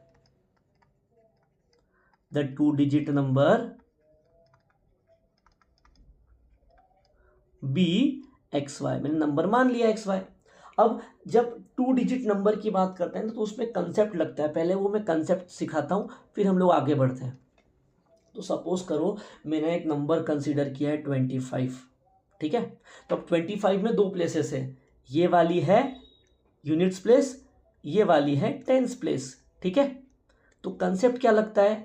the 2 digit number be x y, मैंने नंबर मान लिया एक्स वाई। अब जब 2 डिजिट नंबर की बात करते हैं तो उसमें कंसेप्ट लगता है, पहले वो मैं कंसेप्ट सिखाता हूँ फिर हम लोग आगे बढ़ते हैं। तो सपोज करो मैंने एक नंबर कंसीडर किया है 25, ठीक है। तो अब 25 में 2 प्लेसेस है, ये वाली है यूनिट्स प्लेस, ये वाली है टेंस प्लेस, ठीक है। तो कंसेप्ट क्या लगता है,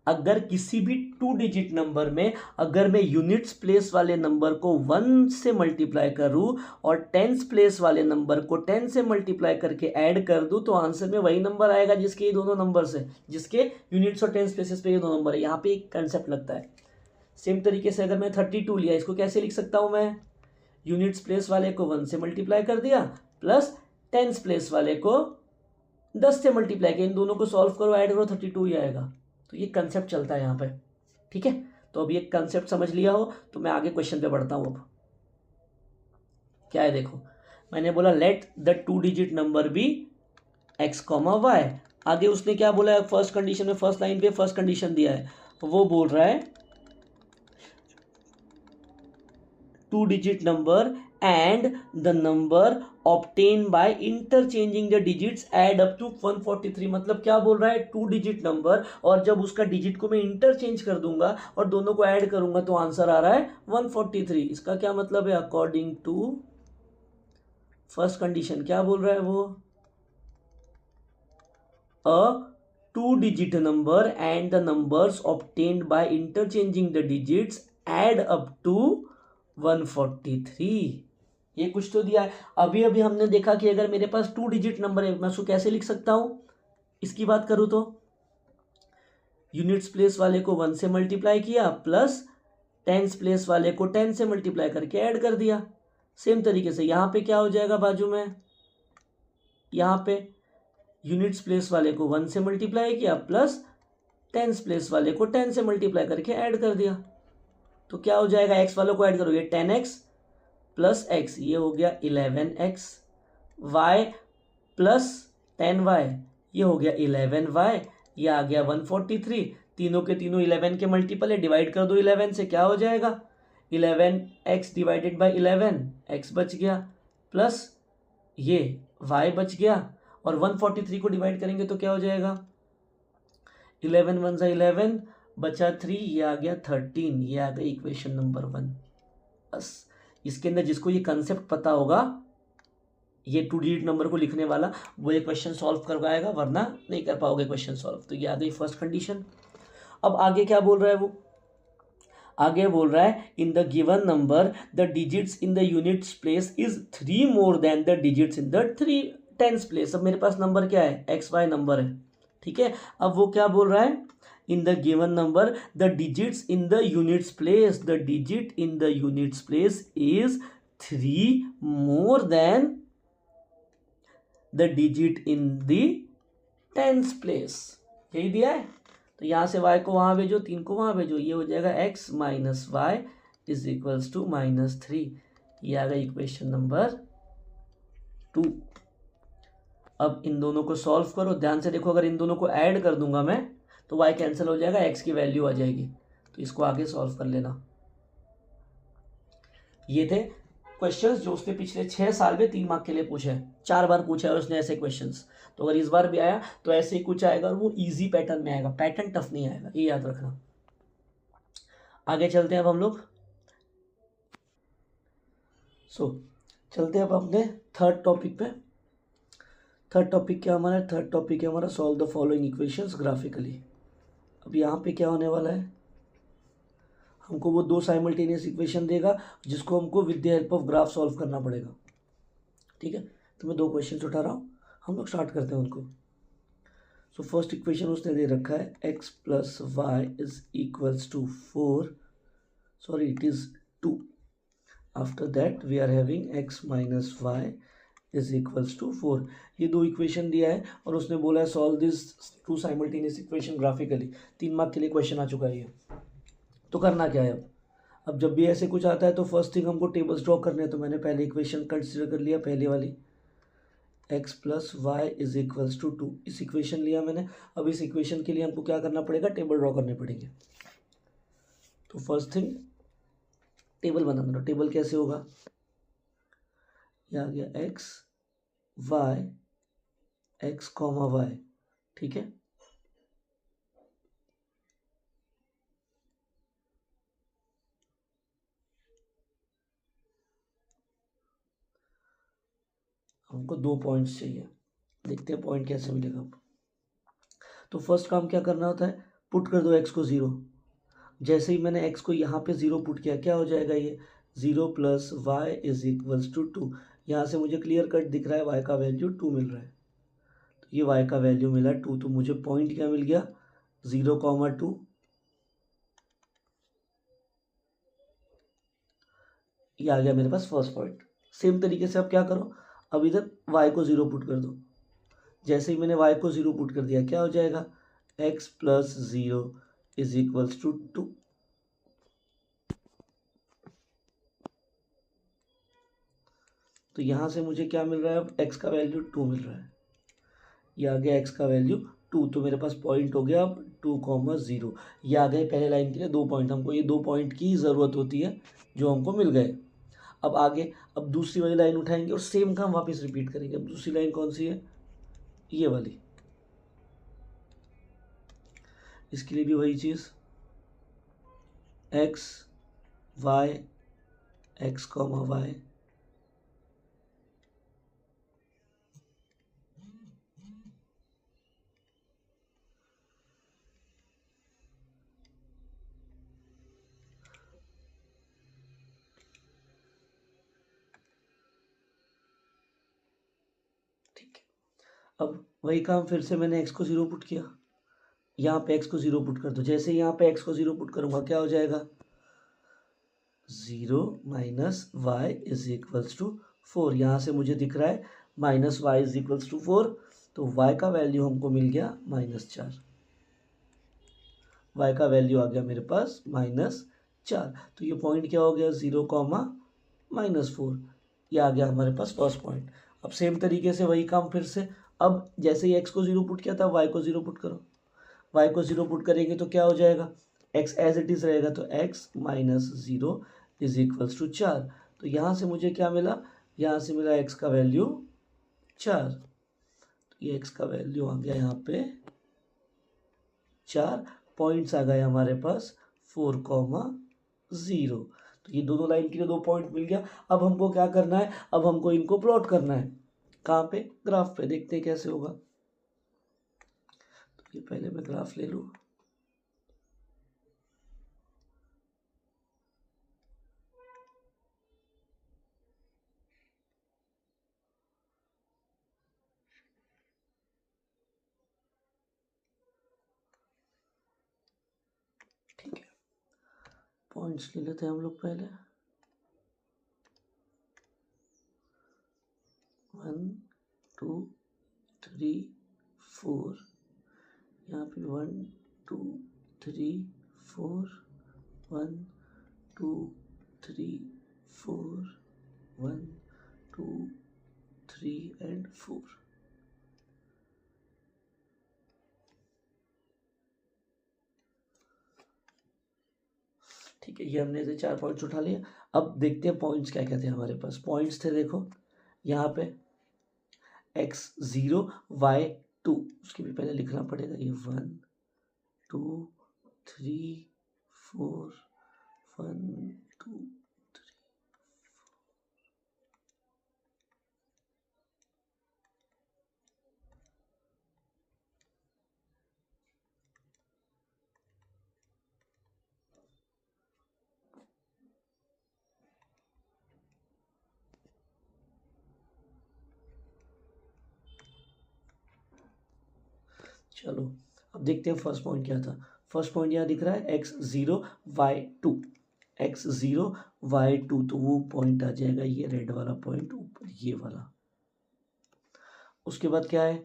अगर किसी भी 2 डिजिट नंबर में अगर मैं यूनिट्स प्लेस वाले नंबर को 1 से मल्टीप्लाई करूं और टेंस प्लेस वाले नंबर को 10 से मल्टीप्लाई करके ऐड कर दूं तो आंसर में वही नंबर आएगा जिसके ये दोनों नंबर्स है, जिसके यूनिट्स और टेंस प्लेसेस पे ये दो नंबर है। यहाँ पे एक कंसेप्ट लगता है। सेम तरीके से अगर मैं 32 लिया, इसको कैसे लिख सकता हूँ मैं, यूनिट्स प्लेस वाले को 1 से मल्टीप्लाई कर दिया प्लस टेंस प्लेस वाले को 10 से मल्टीप्लाई किया, इन दोनों को सॉल्व करो ऐड करो 32 ही आएगा। तो ये कंसेप्ट चलता है यहाँ पे, ठीक है। तो अब ये कंसेप्ट समझ लिया हो तो मैं आगे क्वेश्चन पे बढ़ता हूँ। अब क्या है देखो, मैंने बोला let the 2 digit number be x comma y. आगे उसने क्या बोला है, फर्स्ट कंडीशन में, फर्स्ट लाइन पे फर्स्ट कंडीशन दिया है, वो बोल रहा है 2 digit number and the number obtained by interchanging the digits add up to 143। मतलब क्या बोल रहा है, 2 डिजिट नंबर और जब उसका डिजिट को मैं इंटरचेंज कर दूंगा और दोनों को ऐड करूंगा तो आंसर आ रहा है 143। इसका क्या मतलब है, अकॉर्डिंग टू फर्स्ट कंडीशन क्या बोल रहा है वो, अ 2 digit number and the numbers obtained by interchanging the digits add up to 143। ये कुछ तो दिया है। अभी अभी हमने देखा कि अगर मेरे पास 2 डिजिट नंबर है मैं उसको कैसे लिख सकता हूं, इसकी बात करूं तो यूनिट्स प्लेस वाले को 1 से मल्टीप्लाई किया प्लस टेंस प्लेस वाले को 10 से मल्टीप्लाई करके ऐड कर दिया। सेम तरीके से यहाँ पे क्या हो जाएगा, बाजू में यहाँ पे यूनिट्स प्लेस वाले को 1 से मल्टीप्लाई किया प्लस टेंस प्लेस वाले को 10 से मल्टीप्लाई करके ऐड कर दिया। तो क्या हो जाएगा, एक्स वालों को ऐड करोगे 10x प्लस एक्स, ये हो गया 11x, y प्लस 10y, ये हो गया 11y, ये आ गया 143। तीनों के तीनों 11 के मल्टीपल है, डिवाइड कर दो 11 से, क्या हो जाएगा 11x डिवाइडेड बाई 11, x बच गया प्लस ये y बच गया, और 143 को डिवाइड करेंगे तो क्या हो जाएगा 11 1 11 बचा 3, ये आ गया 13, ये आ गई इक्वेशन नंबर 1। बस इसके अंदर जिसको ये कंसेप्ट पता होगा ये 2 डिजिट नंबर को लिखने वाला, वो ये क्वेश्चन सॉल्व कर पाएगा, वरना नहीं कर पाओगे क्वेश्चन सॉल्व। तो ये आ गई फर्स्ट कंडीशन। अब आगे क्या बोल रहा है वो, आगे बोल रहा है इन the given number the digits in the units place is 3 more than the digits in the 3 tens place. अब मेरे पास नंबर क्या है, एक्स वाई नंबर है, ठीक है। अब वो क्या बोल रहा है, in the given number the digits in the units place, the digit in the units place is 3 more than the digit in the tens place। यही दिया है, तो यहाँ से y को वहाँ भेजो, 3 को वहाँ भेजो, ये हो जाएगा x minus Y is equals to -3। ये आ गई इक्वेशन नंबर 2। अब इन दोनों को सॉल्व करो, ध्यान से देखो, अगर इन दोनों को ऐड कर दूंगा मैं तो y कैंसिल हो जाएगा, x की वैल्यू आ जाएगी। तो इसको आगे सॉल्व कर लेना। ये थे क्वेश्चंस जो उसने पिछले 6 साल में 3 मार्क के लिए पूछे, 4 बार पूछा है उसने ऐसे क्वेश्चंस। तो अगर इस बार भी आया तो ऐसे ही कुछ आएगा और वो इजी पैटर्न में आएगा, पैटर्न टफ नहीं आएगा, ये याद रखना। आगे चलते हैं अब हम लोग। चलते हैं अब अपने थर्ड टॉपिक पे। थर्ड टॉपिक क्या हमारा, थर्ड टॉपिक है हमारा solve the following equations graphically. अब यहाँ पे क्या होने वाला है, हमको वो 2 साइमल्टेनियस इक्वेशन देगा जिसको हमको with the help of graph solve करना पड़ेगा, ठीक है। तो मैं 2 क्वेश्चन उठा रहा हूँ, हम लोग स्टार्ट करते हैं उनको। सो फर्स्ट इक्वेशन उसने दे रखा है x plus y is equals to 4, sorry it is 2। After that we are having x minus Y is equals to 4। ये दो इक्वेशन दिया है और उसने बोला है solve this two simultaneous equation graphically. 3 mark के लिए क्वेश्चन आ चुका है ये। तो करना क्या है अब जब भी ऐसे कुछ आता है तो फर्स्ट थिंग हमको टेबल्स ड्रॉ करने हैं। तो मैंने पहले इक्वेशन कंसिडर कर लिया, पहले वाली x plus y is equals to 2, इस इक्वेशन लिया मैंने। अब इस इक्वेशन के लिए हमको क्या करना पड़ेगा, टेबल ड्रॉ करने पड़ेंगे। तो फर्स्ट थिंग टेबल बनाना। तो टेबल कैसे होगा, ये आ गया x y x comma y, ठीक है। हमको 2 पॉइंट्स चाहिए, देखते हैं पॉइंट कैसे मिलेगा। तो फर्स्ट काम क्या करना होता है, पुट कर दो x को 0। जैसे ही मैंने x को यहाँ पे 0 पुट किया, क्या हो जाएगा, ये 0 plus y is equals to 2। यहाँ से मुझे क्लियर कट दिख रहा है y का वैल्यू 2 मिल रहा है। तो ये y का वैल्यू मिला 2, तो मुझे पॉइंट क्या मिल गया, 0,2। ये आ गया मेरे पास फर्स्ट पॉइंट। सेम तरीके से अब क्या करो, अब इधर y को 0 पुट कर दो। जैसे ही मैंने y को 0 पुट कर दिया, क्या हो जाएगा, x plus 0 is equals to 2। तो यहाँ से मुझे क्या मिल रहा है, अब x का वैल्यू 2 मिल रहा है। ये आ गया x का वैल्यू 2, तो मेरे पास पॉइंट हो गया अब 2,0। ये आ गए पहले लाइन के लिए 2 पॉइंट। हमको ये 2 पॉइंट की ज़रूरत होती है जो हमको मिल गए। अब आगे, अब दूसरी वाली लाइन उठाएंगे और सेम काम वापस रिपीट करेंगे। अब दूसरी लाइन कौन सी है, ये वाली। इसके लिए भी वही चीज़, x y x comma y ठीक है। अब वही काम फिर से मैंने x को 0 पुट किया, यहाँ पे x को 0 पुट कर दो। जैसे यहाँ पे x को 0 पुट करूंगा, क्या हो जाएगा, 0 minus Y is equals to 4। यहाँ से मुझे दिख रहा है minus Y is equals to 4, तो y का वैल्यू हमको मिल गया -4। y का वैल्यू आ गया मेरे पास -4। तो ये पॉइंट क्या हो गया, 0,-4। ये आ गया हमारे पास फर्स्ट पॉइंट। अब सेम तरीके से वही काम फिर से, अब जैसे ही x को 0 पुट किया था, y को 0 पुट करो। y को 0 पुट करेंगे तो क्या हो जाएगा, x एज इट इज़ रहेगा, तो x minus 0 is equals to 4। तो यहाँ से मुझे क्या मिला, यहाँ से मिला x का वैल्यू 4। तो ये x का वैल्यू आ गया यहाँ पे 4। पॉइंट्स आ गए हमारे पास 4,0। तो ये दोनों लाइन के लिए 2 पॉइंट मिल गया। अब हमको क्या करना है, अब हमको इनको प्लॉट करना है। कहाँ पे, ग्राफ पे। देखते हैं कैसे होगा। तो ये पहले मैं ग्राफ ले लूँ। ठीक है, पॉइंट्स ले लेते हैं हम लोग पहले। 1 2 3 4, यहाँ पे 1 2 3 4, 1 2 3 4, 1 2 3 एंड 4। ठीक है, ये हमने से 4 पॉइंट्स उठा लिए। अब देखते हैं पॉइंट्स क्या क्या थे हमारे पास। पॉइंट्स थे, देखो यहाँ पे x0 y2, उसके भी पहले लिखना पड़ेगा। ये 1 2 3 4, 1 2 3। चलो अब देखते हैं फर्स्ट पॉइंट क्या था। फर्स्ट पॉइंट यहाँ दिख रहा है x0 y2। x0 y2, तो वो पॉइंट आ जाएगा ये रेड वाला पॉइंट ऊपर ये वाला। उसके बाद क्या है,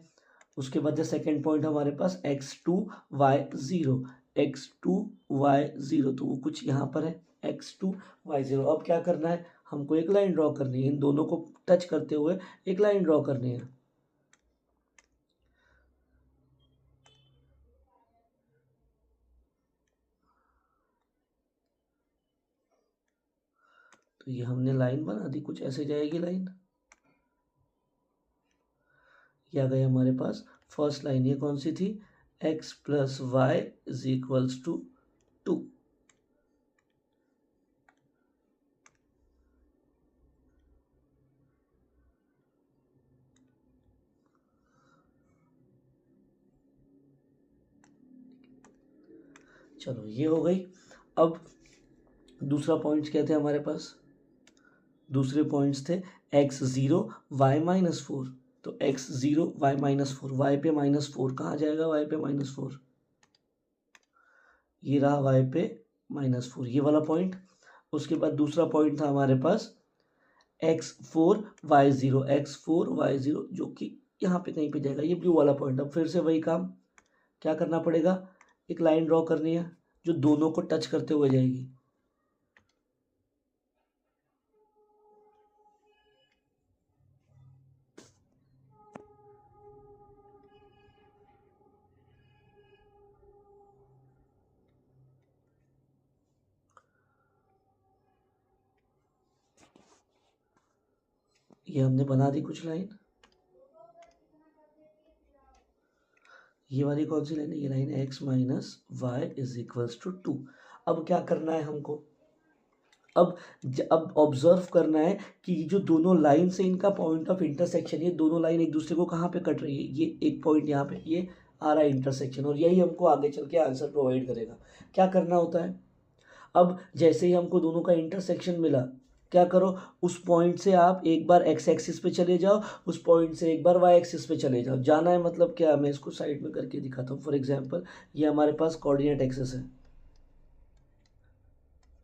उसके बाद जो सेकेंड पॉइंट हमारे पास x2 y0, x2 y0, तो वो कुछ यहाँ पर है x2 y0। अब क्या करना है, हमको एक लाइन ड्रॉ करनी है, इन दोनों को टच करते हुए एक लाइन ड्रॉ करनी है। तो ये हमने लाइन बना दी, कुछ ऐसे जाएगी लाइन। ये आ गई हमारे पास फर्स्ट लाइन, ये कौन सी थी, x plus y is equals to 2। चलो ये हो गई। अब दूसरा पॉइंट्स क्या थे हमारे पास, दूसरे पॉइंट्स थे x0 y-4, तो x0 y-4, y पे -4 कहाँ जाएगा, y पे -4, ये रहा y पे -4, ये वाला पॉइंट। उसके बाद दूसरा पॉइंट था हमारे पास x4 y0, जो कि यहाँ पे कहीं पे जाएगा, ये ब्लू वाला पॉइंट। अब फिर से वही काम, क्या करना पड़ेगा, एक लाइन ड्रॉ करनी है जो दोनों को टच करते हुए जाएगी। ये हमने बना दी कुछ लाइन। ये वाली कौन सी लाइन है, ये लाइन है x minus Y is equals to 2। अब क्या करना है हमको, अब ऑब्जर्व करना है कि जो दोनों लाइन से इनका पॉइंट ऑफ इंटरसेक्शन, ये दोनों लाइन एक दूसरे को कहाँ पे कट रही है, ये एक पॉइंट यहाँ पे ये आ रहा है इंटरसेक्शन, और यही हमको आगे चल के आंसर प्रोवाइड करेगा। क्या करना होता है, अब जैसे ही हमको दोनों का इंटरसेक्शन मिला, क्या करो, उस पॉइंट से आप एक बार एक्स एक्सिस पे चले जाओ, उस पॉइंट से एक बार वाई एक्सिस पे चले जाओ। जाना है मतलब क्या, मैं इसको साइड में करके दिखाता हूँ। फॉर एग्जांपल ये हमारे पास कोऑर्डिनेट एक्सिस है,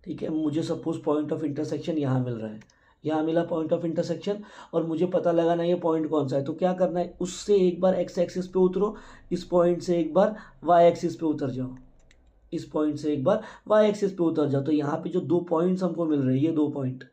ठीक है, मुझे सपोज पॉइंट ऑफ इंटरसेक्शन यहाँ मिल रहा है, यहाँ मिला पॉइंट ऑफ इंटरसेक्शन, और मुझे पता लगाना ये पॉइंट कौन सा है। तो क्या करना है, उससे एक बार एक्स एक्सिस पे उतरो, इस पॉइंट से एक बार वाई एक्सिस पे उतर जाओ, इस पॉइंट से एक बार वाई एक्सिस पे उतर जाओ। तो यहाँ पे जो दो पॉइंट्स हमको मिल रहे हैं, ये दो पॉइंट,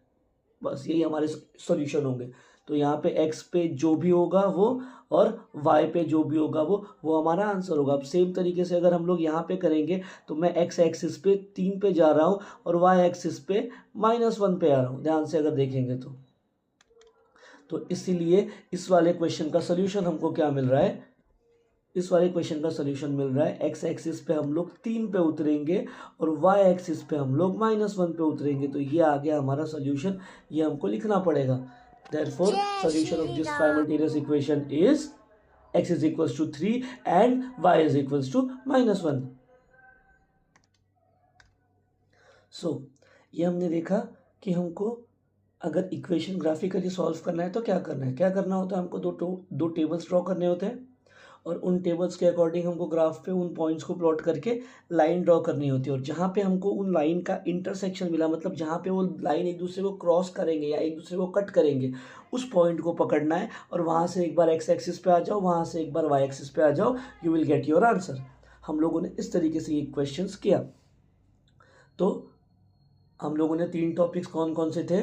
बस यही हमारे सॉल्यूशन होंगे। तो यहाँ पे x पे जो भी होगा वो, और y पे जो भी होगा वो हमारा आंसर होगा। अब सेम तरीके से अगर हम लोग यहाँ पे करेंगे, तो मैं x एक्सिस पे 3 पे जा रहा हूँ और y एक्सिस पे -1 पे आ रहा हूँ, ध्यान से अगर देखेंगे तो इसीलिए इस वाले क्वेश्चन का सोल्यूशन हमको क्या मिल रहा है, इस वाले क्वेश्चन का सोल्यूशन मिल रहा है x एक्सिस पे हम लोग 3 पे उतरेंगे और y एक्सिस पे हम लोग -1 पे उतरेंगे। तो ये आ गया हमारा सोल्यूशन, ये हमको लिखना पड़ेगा। Therefore, solution of this simultaneous equation is x is equals to 3 and y is equals to -1. So, ये हमने देखा कि हमको अगर इक्वेशन ग्राफिकली सॉल्व करना है तो क्या करना है, क्या करना होता है, हमको दो टेबल्स ड्रॉ करने होते हैं, और उन टेबल्स के अकॉर्डिंग हमको ग्राफ पे उन पॉइंट्स को प्लॉट करके लाइन ड्रॉ करनी होती है। और जहाँ पे हमको उन लाइन का इंटरसेक्शन मिला, मतलब जहाँ पे वो लाइन एक दूसरे को क्रॉस करेंगे या एक दूसरे को कट करेंगे, उस पॉइंट को पकड़ना है, और वहाँ से एक बार एक्स एक्सिस पे आ जाओ, वहाँ से एक बार वाई एक्सिस पे आ जाओ, you will get your answer. हम लोगों ने इस तरीके से ये क्वेश्चन किया। तो हम लोगों ने 3 टॉपिक्स कौन कौन से थे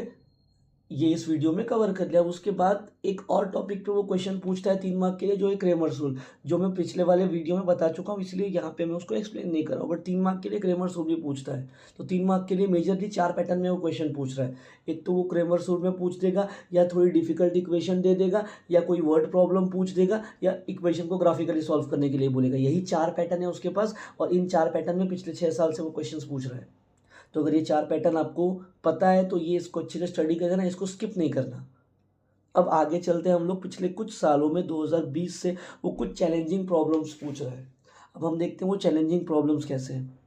ये इस वीडियो में कवर कर लिया। उसके बाद एक और टॉपिक पे वो क्वेश्चन पूछता है 3 मार्क के लिए, जो है क्रेमर्स रूल, जो मैं पिछले वाले वीडियो में बता चुका हूँ, इसलिए यहाँ पे मैं उसको एक्सप्लेन नहीं कर रहा हूँ। बट 3 मार्क के लिए क्रेमर्स रूल भी पूछता है। तो 3 मार्क के लिए मेजरली 4 पैटर्न में वो क्वेश्चन पूछ रहा है। एक तो वो क्रेमर्स रूल में पूछ देगा, या थोड़ी डिफिकल्ट इक्वेशन दे देगा, या कोई वर्ड प्रॉब्लम पूछ देगा, या इक्वेशन को ग्राफिकली सॉल्व करने के लिए बोलेगा। यही 4 पैटर्न है उसके पास, और इन 4 पैटर्न में पिछले 6 साल से वो क्वेश्चन पूछ रहा है। तो अगर ये 4 पैटर्न आपको पता है तो ये इसको अच्छे से स्टडी करना, इसको स्किप नहीं करना। अब आगे चलते हैं हम लोग, पिछले कुछ सालों में 2020 से वो कुछ चैलेंजिंग प्रॉब्लम्स पूछ रहा है। अब हम देखते हैं वो चैलेंजिंग प्रॉब्लम्स कैसे हैं।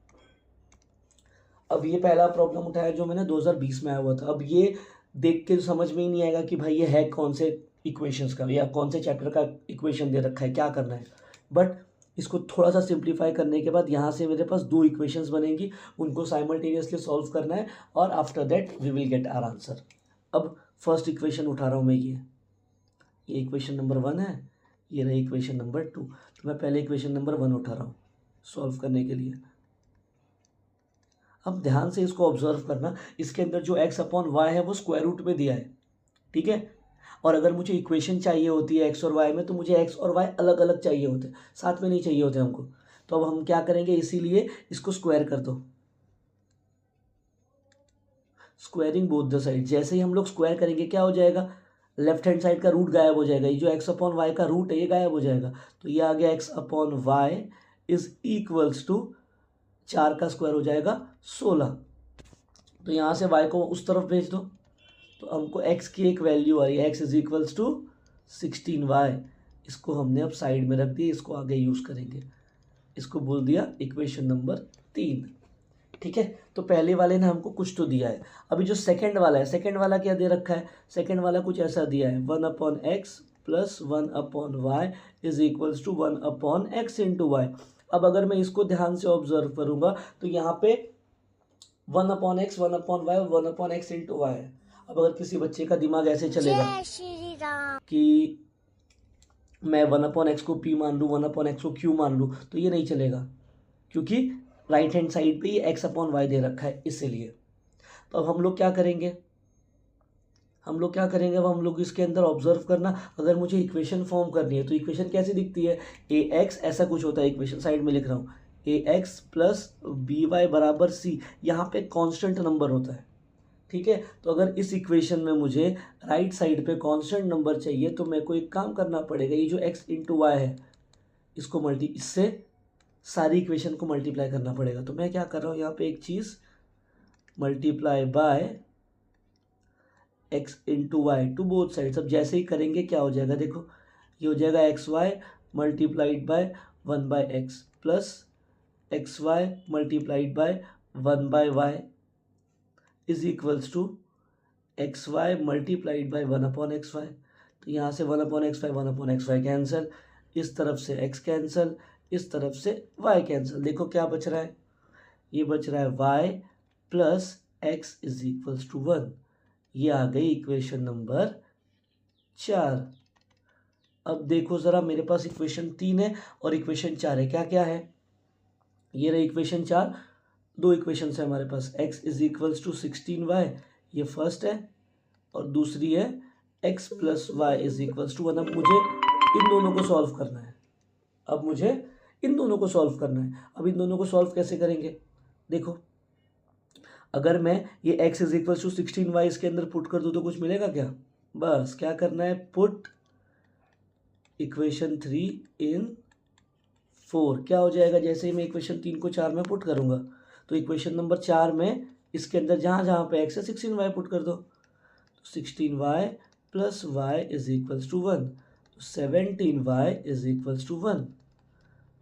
अब ये पहला प्रॉब्लम उठाया जो मैंने 2020 में आया हुआ था। अब ये देख के समझ में ही नहीं आएगा कि भाई ये है कौन से इक्वेशंस का या कौन से चैप्टर का इक्वेशन दे रखा है, क्या करना है। बट इसको थोड़ा सा सिंप्लीफाई करने के बाद यहाँ से मेरे पास दो इक्वेशंस बनेंगी, उनको साइमल्टेनियसली सॉल्व करना है और after that we will get our answer. अब फर्स्ट इक्वेशन उठा रहा हूँ मैं, ये इक्वेशन नंबर 1 है, ये रही इक्वेशन नंबर 2। तो मैं पहले इक्वेशन नंबर 1 उठा रहा हूँ सॉल्व करने के लिए। अब ध्यान से इसको ऑब्जर्व करना, इसके अंदर जो x अपॉन वाई है वो स्क्वायर रूट में दिया है, ठीक है। और अगर मुझे इक्वेशन चाहिए होती है x और y में, तो मुझे x और y अलग अलग चाहिए होते, साथ में नहीं चाहिए होते हमको। तो अब हम क्या करेंगे, इसीलिए इसको स्क्वायर कर दो, स्क्वायरिंग बोथ द साइड। जैसे ही हम लोग स्क्वायर करेंगे क्या हो जाएगा, लेफ्ट हैंड साइड का रूट गायब हो जाएगा, ये जो x अपॉन वाई का रूट है ये गायब हो जाएगा। तो ये आ गया x upon y is equals to 4 का स्क्वायर हो जाएगा 16। तो यहाँ से y को उस तरफ भेज दो, तो हमको x की एक वैल्यू आ रही है, x is equals to 16y। इसको हमने अब साइड में रख दिया, इसको आगे यूज़ करेंगे, इसको बोल दिया इक्वेशन नंबर 3, ठीक है। तो पहले वाले ने हमको कुछ तो दिया है। अभी जो सेकंड वाला है, सेकंड वाला क्या दे रखा है, सेकंड वाला कुछ ऐसा दिया है, 1 upon x plus 1 upon y is equals to 1 upon x into y. अब अगर मैं इसको ध्यान से ऑब्जर्व करूंगा तो यहाँ पे 1 अपॉन एक्स, 1 अपॉन वाई और 1 अपॉन एक्स इंटू वाई है। अब अगर किसी बच्चे का दिमाग ऐसे चलेगा कि मैं 1 अपॉन एक्स को पी मान लूँ, 1 अपॉन एक्स को क्यू मान लूँ, तो ये नहीं चलेगा, क्योंकि राइट हैंड साइड पे ये एक्स अपॉन वाई दे रखा है, इसीलिए। तो अब हम लोग क्या करेंगे, अब हम लोग इसके अंदर ऑब्जर्व करना, अगर मुझे इक्वेशन फॉर्म करनी है तो इक्वेशन कैसी दिखती है, ए एक्स ऐसा कुछ होता है, इक्वेशन साइड में लिख रहा हूँ, ए एक्स प्लस बी वाई बराबर सी, यहाँ पे कांस्टेंट नंबर होता है, ठीक है। तो अगर इस इक्वेशन में मुझे राइट साइड पे कांस्टेंट नंबर चाहिए तो मेरे को एक काम करना पड़ेगा, ये जो एक्स इंटू वाई है इसको इससे सारी इक्वेशन को मल्टीप्लाई करना पड़ेगा। तो मैं क्या कर रहा हूँ, यहाँ पे एक चीज़ multiply by X into Y to both sides. अब जैसे ही करेंगे क्या हो जाएगा, देखो ये हो जाएगा x y multiplied by 1 by x plus x y multiplied by 1 by y is equals to x y multiplied by 1 upon x y. तो यहाँ से 1 upon x y 1 upon x y cancel, इस तरफ से x कैंसिल, इस तरफ से y cancel. देखो क्या बच रहा है, ये बच रहा है y plus x is equals to 1। ये आ गई इक्वेशन नंबर 4। अब देखो ज़रा, मेरे पास इक्वेशन 3 है और इक्वेशन 4 है, क्या क्या है, ये रही इक्वेशन 4, दो इक्वेशन है हमारे पास, x is equals to 16y, ये फर्स्ट है, और दूसरी है x plus y is equals to 1। अब मुझे इन दोनों को सॉल्व करना है, अब इन दोनों को सॉल्व कैसे करेंगे, देखो अगर मैं ये x is equals to 16y इसके अंदर पुट कर दूँ तो कुछ मिलेगा क्या, बस क्या करना है, पुट इक्वेशन 3 इन 4। क्या हो जाएगा, जैसे ही मैं इक्वेशन 3 को 4 में पुट करूँगा तो इक्वेशन नंबर 4 में इसके अंदर जहाँ जहाँ पे x है 16y पुट कर दो, तो 16y plus y is equals to 1, तो 17y इज इक्वल्स टू 1।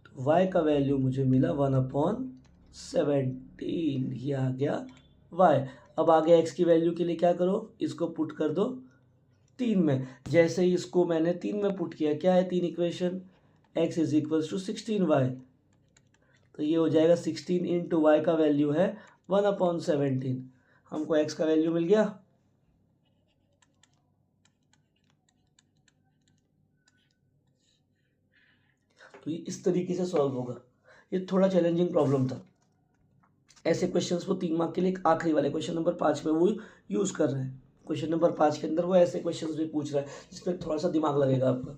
तो y का वैल्यू मुझे मिला 1 अपॉन 17, ये आ गया y। अब आगे x की वैल्यू के लिए क्या करो, इसको पुट कर दो 3 में। जैसे ही इसको मैंने 3 में पुट किया, क्या है 3 equation, x is equals to 16y, तो ये हो जाएगा 16 इंटू वाई का वैल्यू है 1 अपॉन 17, हमको x का वैल्यू मिल गया। तो ये इस तरीके से सॉल्व होगा। ये थोड़ा चैलेंजिंग प्रॉब्लम था, ऐसे क्वेश्चंस वो 3 मार्क के लिए आखिरी वाले क्वेश्चन नंबर 5 में वो यूज़ कर रहे हैं। क्वेश्चन नंबर 5 के अंदर वो ऐसे क्वेश्चंस भी पूछ रहा है जिसमें थोड़ा सा दिमाग लगेगा आपका।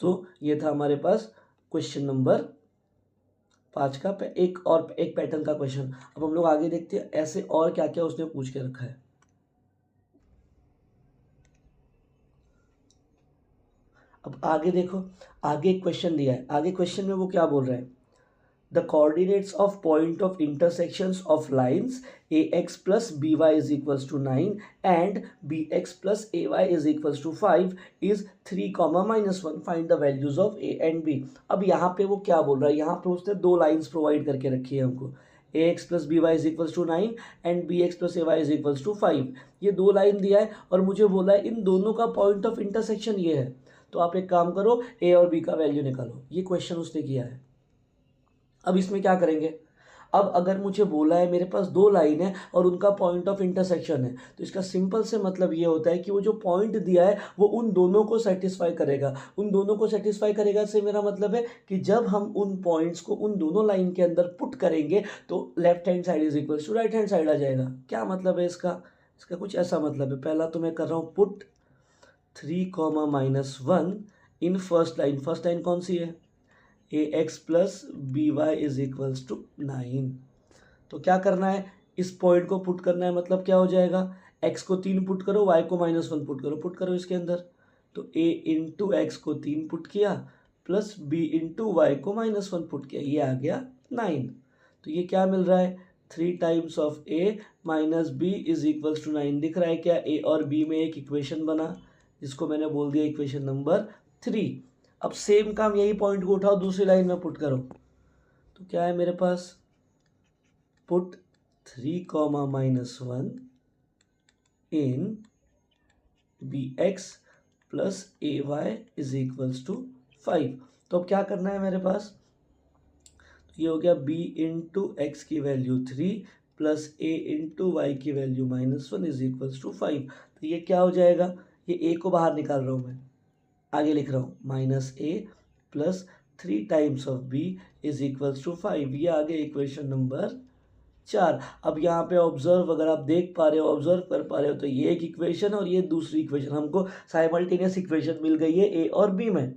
तो ये था हमारे पास क्वेश्चन नंबर 5 का एक पैटर्न का क्वेश्चन। अब हम लोग आगे देखते हैं ऐसे और क्या क्या उसने पूछ के रखा है। अब आगे देखो, आगे एक क्वेश्चन दिया है, आगे क्वेश्चन में वो क्या बोल रहा है, the coordinates of point of intersections of lines ax plus by is equals to 9 and bx plus ay is equals to 5 is 3, -1, find the values of a and b। अब यहाँ पे वो क्या बोल रहा है, यहाँ पे उसने दो लाइन्स प्रोवाइड करके रखी है हमको, ax plus by is equals to 9 and bx plus ay is equals to 5। ये दो लाइन दिया है और मुझे बोला है इन दोनों का पॉइंट ऑफ इंटरसेक्शन ये है। तो आप एक काम करो, ए और बी का वैल्यू निकालो। ये क्वेश्चन उसने किया है। अब इसमें क्या करेंगे, अब अगर मुझे बोला है मेरे पास दो लाइन है और उनका पॉइंट ऑफ इंटरसेक्शन है, तो इसका सिंपल से मतलब ये होता है कि वो जो पॉइंट दिया है वो उन दोनों को सेटिस्फाई करेगा। उन दोनों को सेटिस्फाई करेगा से मेरा मतलब है कि जब हम उन पॉइंट्स को उन दोनों लाइन के अंदर पुट करेंगे तो left hand side is equal to right hand side आ जाएगा। क्या मतलब है इसका, इसका कुछ ऐसा मतलब है, पहला तो मैं कर रहा हूँ put 3, -1 in first line. First line कौन सी है, ax plus b y is equals to 9। तो क्या करना है, इस पॉइंट को पुट करना है, मतलब क्या हो जाएगा, x को 3 पुट करो, y को -1 पुट करो इसके अंदर। तो a इंटू एक्स को 3 पुट किया प्लस b इंटू वाई को -1 पुट किया, ये आ गया 9। तो ये क्या मिल रहा है, 3 times of a minus b is equals to 9। दिख रहा है क्या, a और b में एक इक्वेशन बना जिसको मैंने बोल दिया इक्वेशन नंबर 3। अब सेम काम, यही पॉइंट को उठाओ दूसरी लाइन में पुट करो, तो क्या है मेरे पास, put 3, -1 in bx plus A Y is equals to 5। तो अब क्या करना है मेरे पास, तो ये हो गया b इंटू एक्स की value 3 plus a into y की वैल्यू -1 इज इक्वल्स टू 5। तो ये क्या हो जाएगा, ये a को बाहर निकाल रहा हूँ मैं, आगे लिख रहा हूँ -a plus 3 times of b is equals to 5। ये आ गया इक्वेशन नंबर 4। अब यहाँ पे ऑब्जर्व, अगर आप देख पा रहे हो, ऑब्जर्व कर पा रहे हो, तो ये एक इक्वेशन और ये दूसरी इक्वेशन, हमको साइमल्टेनियस इक्वेशन मिल गई है ए और बी में।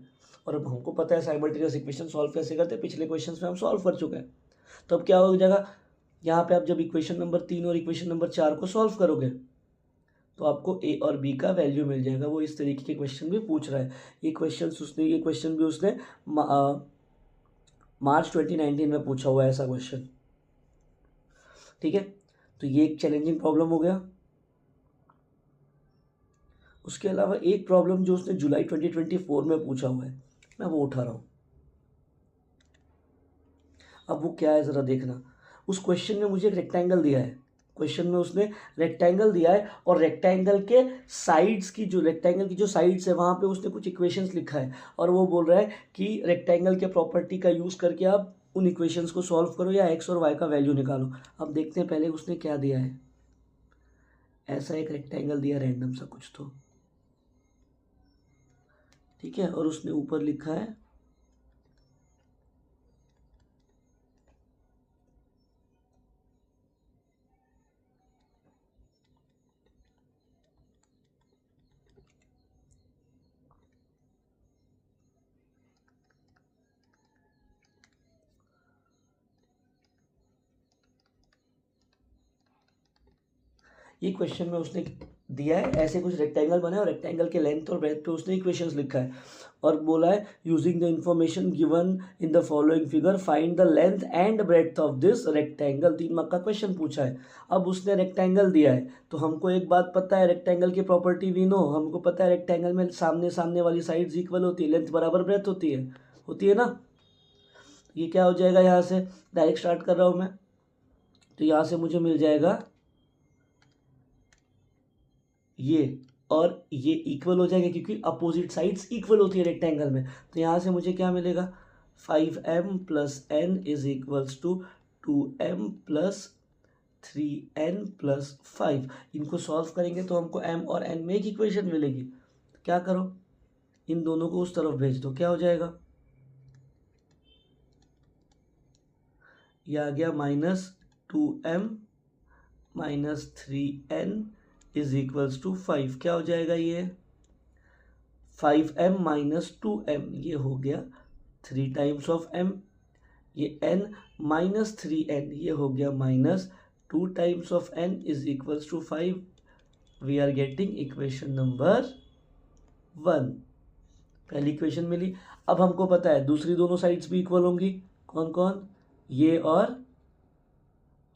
और अब हमको पता है साइमल्टेनियस इक्वेशन सॉल्व कैसे करते हैं, पिछले क्वेश्चन में हम सॉल्व कर चुके हैं। तो अब क्या हो जाएगा, यहाँ पे आप जब इक्वेशन नंबर 3 और इक्वेशन नंबर 4 को सॉल्व करोगे तो आपको ए और बी का वैल्यू मिल जाएगा। वो इस तरीके के क्वेश्चन भी पूछ रहा है। ये क्वेश्चन भी उसने मार्च 2019 में पूछा हुआ है ऐसा क्वेश्चन। ठीक है, तो ये एक चैलेंजिंग प्रॉब्लम हो गया। उसके अलावा एक प्रॉब्लम जो उसने जुलाई 2024 में पूछा हुआ है, मैं वो उठा रहा हूँ। अब वो क्या है ज़रा देखना, उस क्वेश्चन में मुझे एक रेक्टेंगल दिया है, क्वेश्चन में उसने रेक्टेंगल दिया है और रेक्टेंगल के साइड्स की जो रेक्टेंगल की जो साइड्स है वहाँ पे उसने कुछ इक्वेशंस लिखा है और वो बोल रहा है कि रेक्टेंगल के प्रॉपर्टी का यूज़ करके आप उन इक्वेशंस को सॉल्व करो या एक्स और वाई का वैल्यू निकालो। अब देखते हैं पहले उसने क्या दिया है, ऐसा एक रेक्टेंगल दिया रैंडम सा कुछ तो, ठीक है, और उसने ऊपर लिखा है ये क्वेश्चन में उसने दिया है ऐसे कुछ रेक्टेंगल बना है और रेक्टेंगल के लेंथ और ब्रेथ पे उसने इक्वेशंस लिखा है और बोला है using the information given in the following figure find the length and breadth of this rectangle. 3 mark का क्वेश्चन पूछा है। अब उसने रेक्टेंगल दिया है तो हमको एक बात पता है, रेक्टेंगल की प्रॉपर्टी वी नो, हमको पता है रेक्टेंगल में सामने सामने वाली साइड्स इक्वल होती है, लेंथ बराबर ब्रेथ होती है ना। ये क्या हो जाएगा, यहाँ से डायरेक्ट स्टार्ट कर रहा हूँ मैं, तो यहाँ से मुझे मिल जाएगा ये और ये इक्वल हो जाएगा क्योंकि अपोजिट साइड्स इक्वल होती है रेक्टेंगल में। तो यहाँ से मुझे क्या मिलेगा, 5m plus n is equals to 2m plus 3n plus 5। इनको सॉल्व करेंगे तो हमको m और n में एक इक्वेशन मिलेगी। तो क्या करो, इन दोनों को उस तरफ भेज दो, क्या हो जाएगा, ये आ गया -2m minus 3n is equals to 5। क्या हो जाएगा, ये 5m माइनस 2m, ये हो गया 3 टाइम्स ऑफ m, ये n माइनस 3n, ये हो गया -2 times of n is equals to 5। We are getting equation number 1। पहली इक्वेशन मिली। अब हमको पता है दूसरी दोनों साइड्स भी इक्वल होंगी, कौन कौन, ये और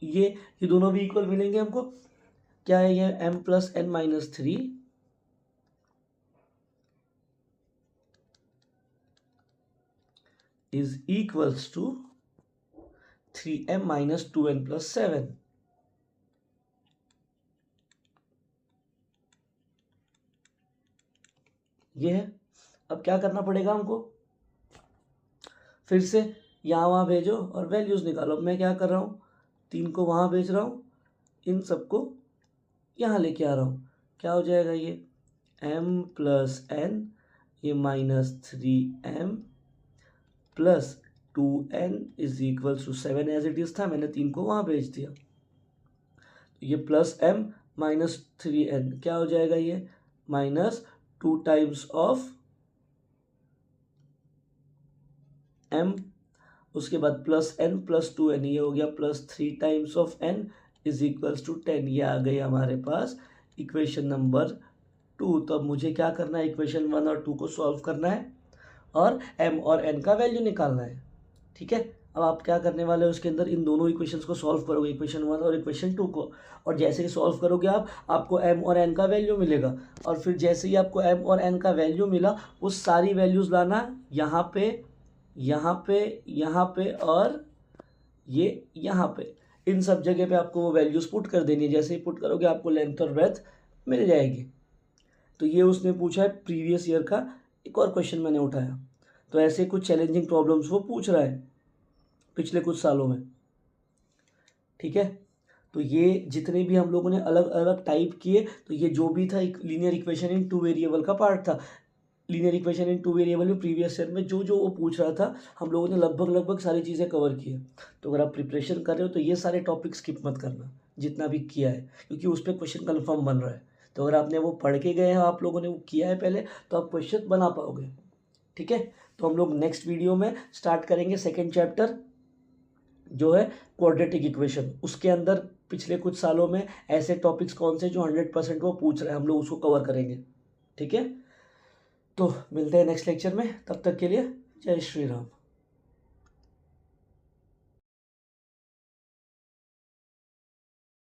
ये दोनों भी इक्वल मिलेंगे हमको। क्या है ये, m plus n minus 3 is equals to 3m minus 2n plus 7। ये है। अब क्या करना पड़ेगा हमको, फिर से यहाँ वहाँ भेजो और वैल्यूज़ निकालो। अब मैं क्या कर रहा हूँ, 3 को वहाँ भेज रहा हूँ, इन सबको यहाँ लेके आ रहा हूँ। क्या हो जाएगा ये m प्लस n, ये -3m plus 2n is equals to 7 as it is था, मैंने 3 को वहाँ भेज दिया। तो ये प्लस m -3n क्या हो जाएगा, ये -2 टाइम्स ऑफ m, उसके बाद प्लस n प्लस 2n, ये हो गया +3 times of n is equals to 10। ये आ गई हमारे पास इक्वेशन नंबर 2। तो अब मुझे क्या करना है, इक्वेशन 1 और 2 को सॉल्व करना है और m और n का वैल्यू निकालना है। ठीक है, अब आप क्या करने वाले हो, उसके अंदर इन दोनों इक्वेशंस को सॉल्व करोगे, इक्वेशन 1 और इक्वेशन 2 को, और जैसे ही सॉल्व करोगे आपको m और n का वैल्यू मिलेगा। और फिर जैसे ही आपको m और n का वैल्यू मिला, वो सारी वैल्यूज़ लाना यहाँ पे, यहाँ पे, यहाँ पे और ये यहाँ पे, इन सब जगह पे आपको वो वैल्यूज़ पुट कर देनी है। जैसे ही पुट करोगे आपको लेंथ और ब्रेथ मिल जाएगी। तो ये उसने पूछा है प्रीवियस ईयर का, एक और क्वेश्चन मैंने उठाया। तो ऐसे कुछ चैलेंजिंग प्रॉब्लम्स वो पूछ रहा है पिछले कुछ सालों में। ठीक है, तो ये जितने भी हम लोगों ने अलग अलग टाइप किए, तो ये जो भी था एक लीनियर इक्वेशन इन 2 वेरिएबल का पार्ट था। लीनियर इक्वेशन इन 2 वेरिएबल में प्रीवियस ईयर में जो जो वो पूछ रहा था, हम लोगों ने लगभग सारी चीज़ें कवर की है। तो अगर आप प्रिपरेशन कर रहे हो तो ये सारे टॉपिक स्किप मत करना जितना भी किया है, क्योंकि उस पर क्वेश्चन कन्फर्म बन रहा है। तो अगर आपने वो पढ़ के गए हैं, आप लोगों ने वो किया है पहले, तो आप क्वेश्चन बना पाओगे। ठीक है, तो हम लोग नेक्स्ट वीडियो में स्टार्ट करेंगे सेकेंड चैप्टर जो है क्वाड्रेटिक इक्वेशन। उसके अंदर पिछले कुछ सालों में ऐसे टॉपिक्स कौन से जो 100% वो पूछ रहे हैं, हम लोग उसको कवर करेंगे। ठीक है, तो मिलते हैं नेक्स्ट लेक्चर में, तब तक के लिए जय श्री राम।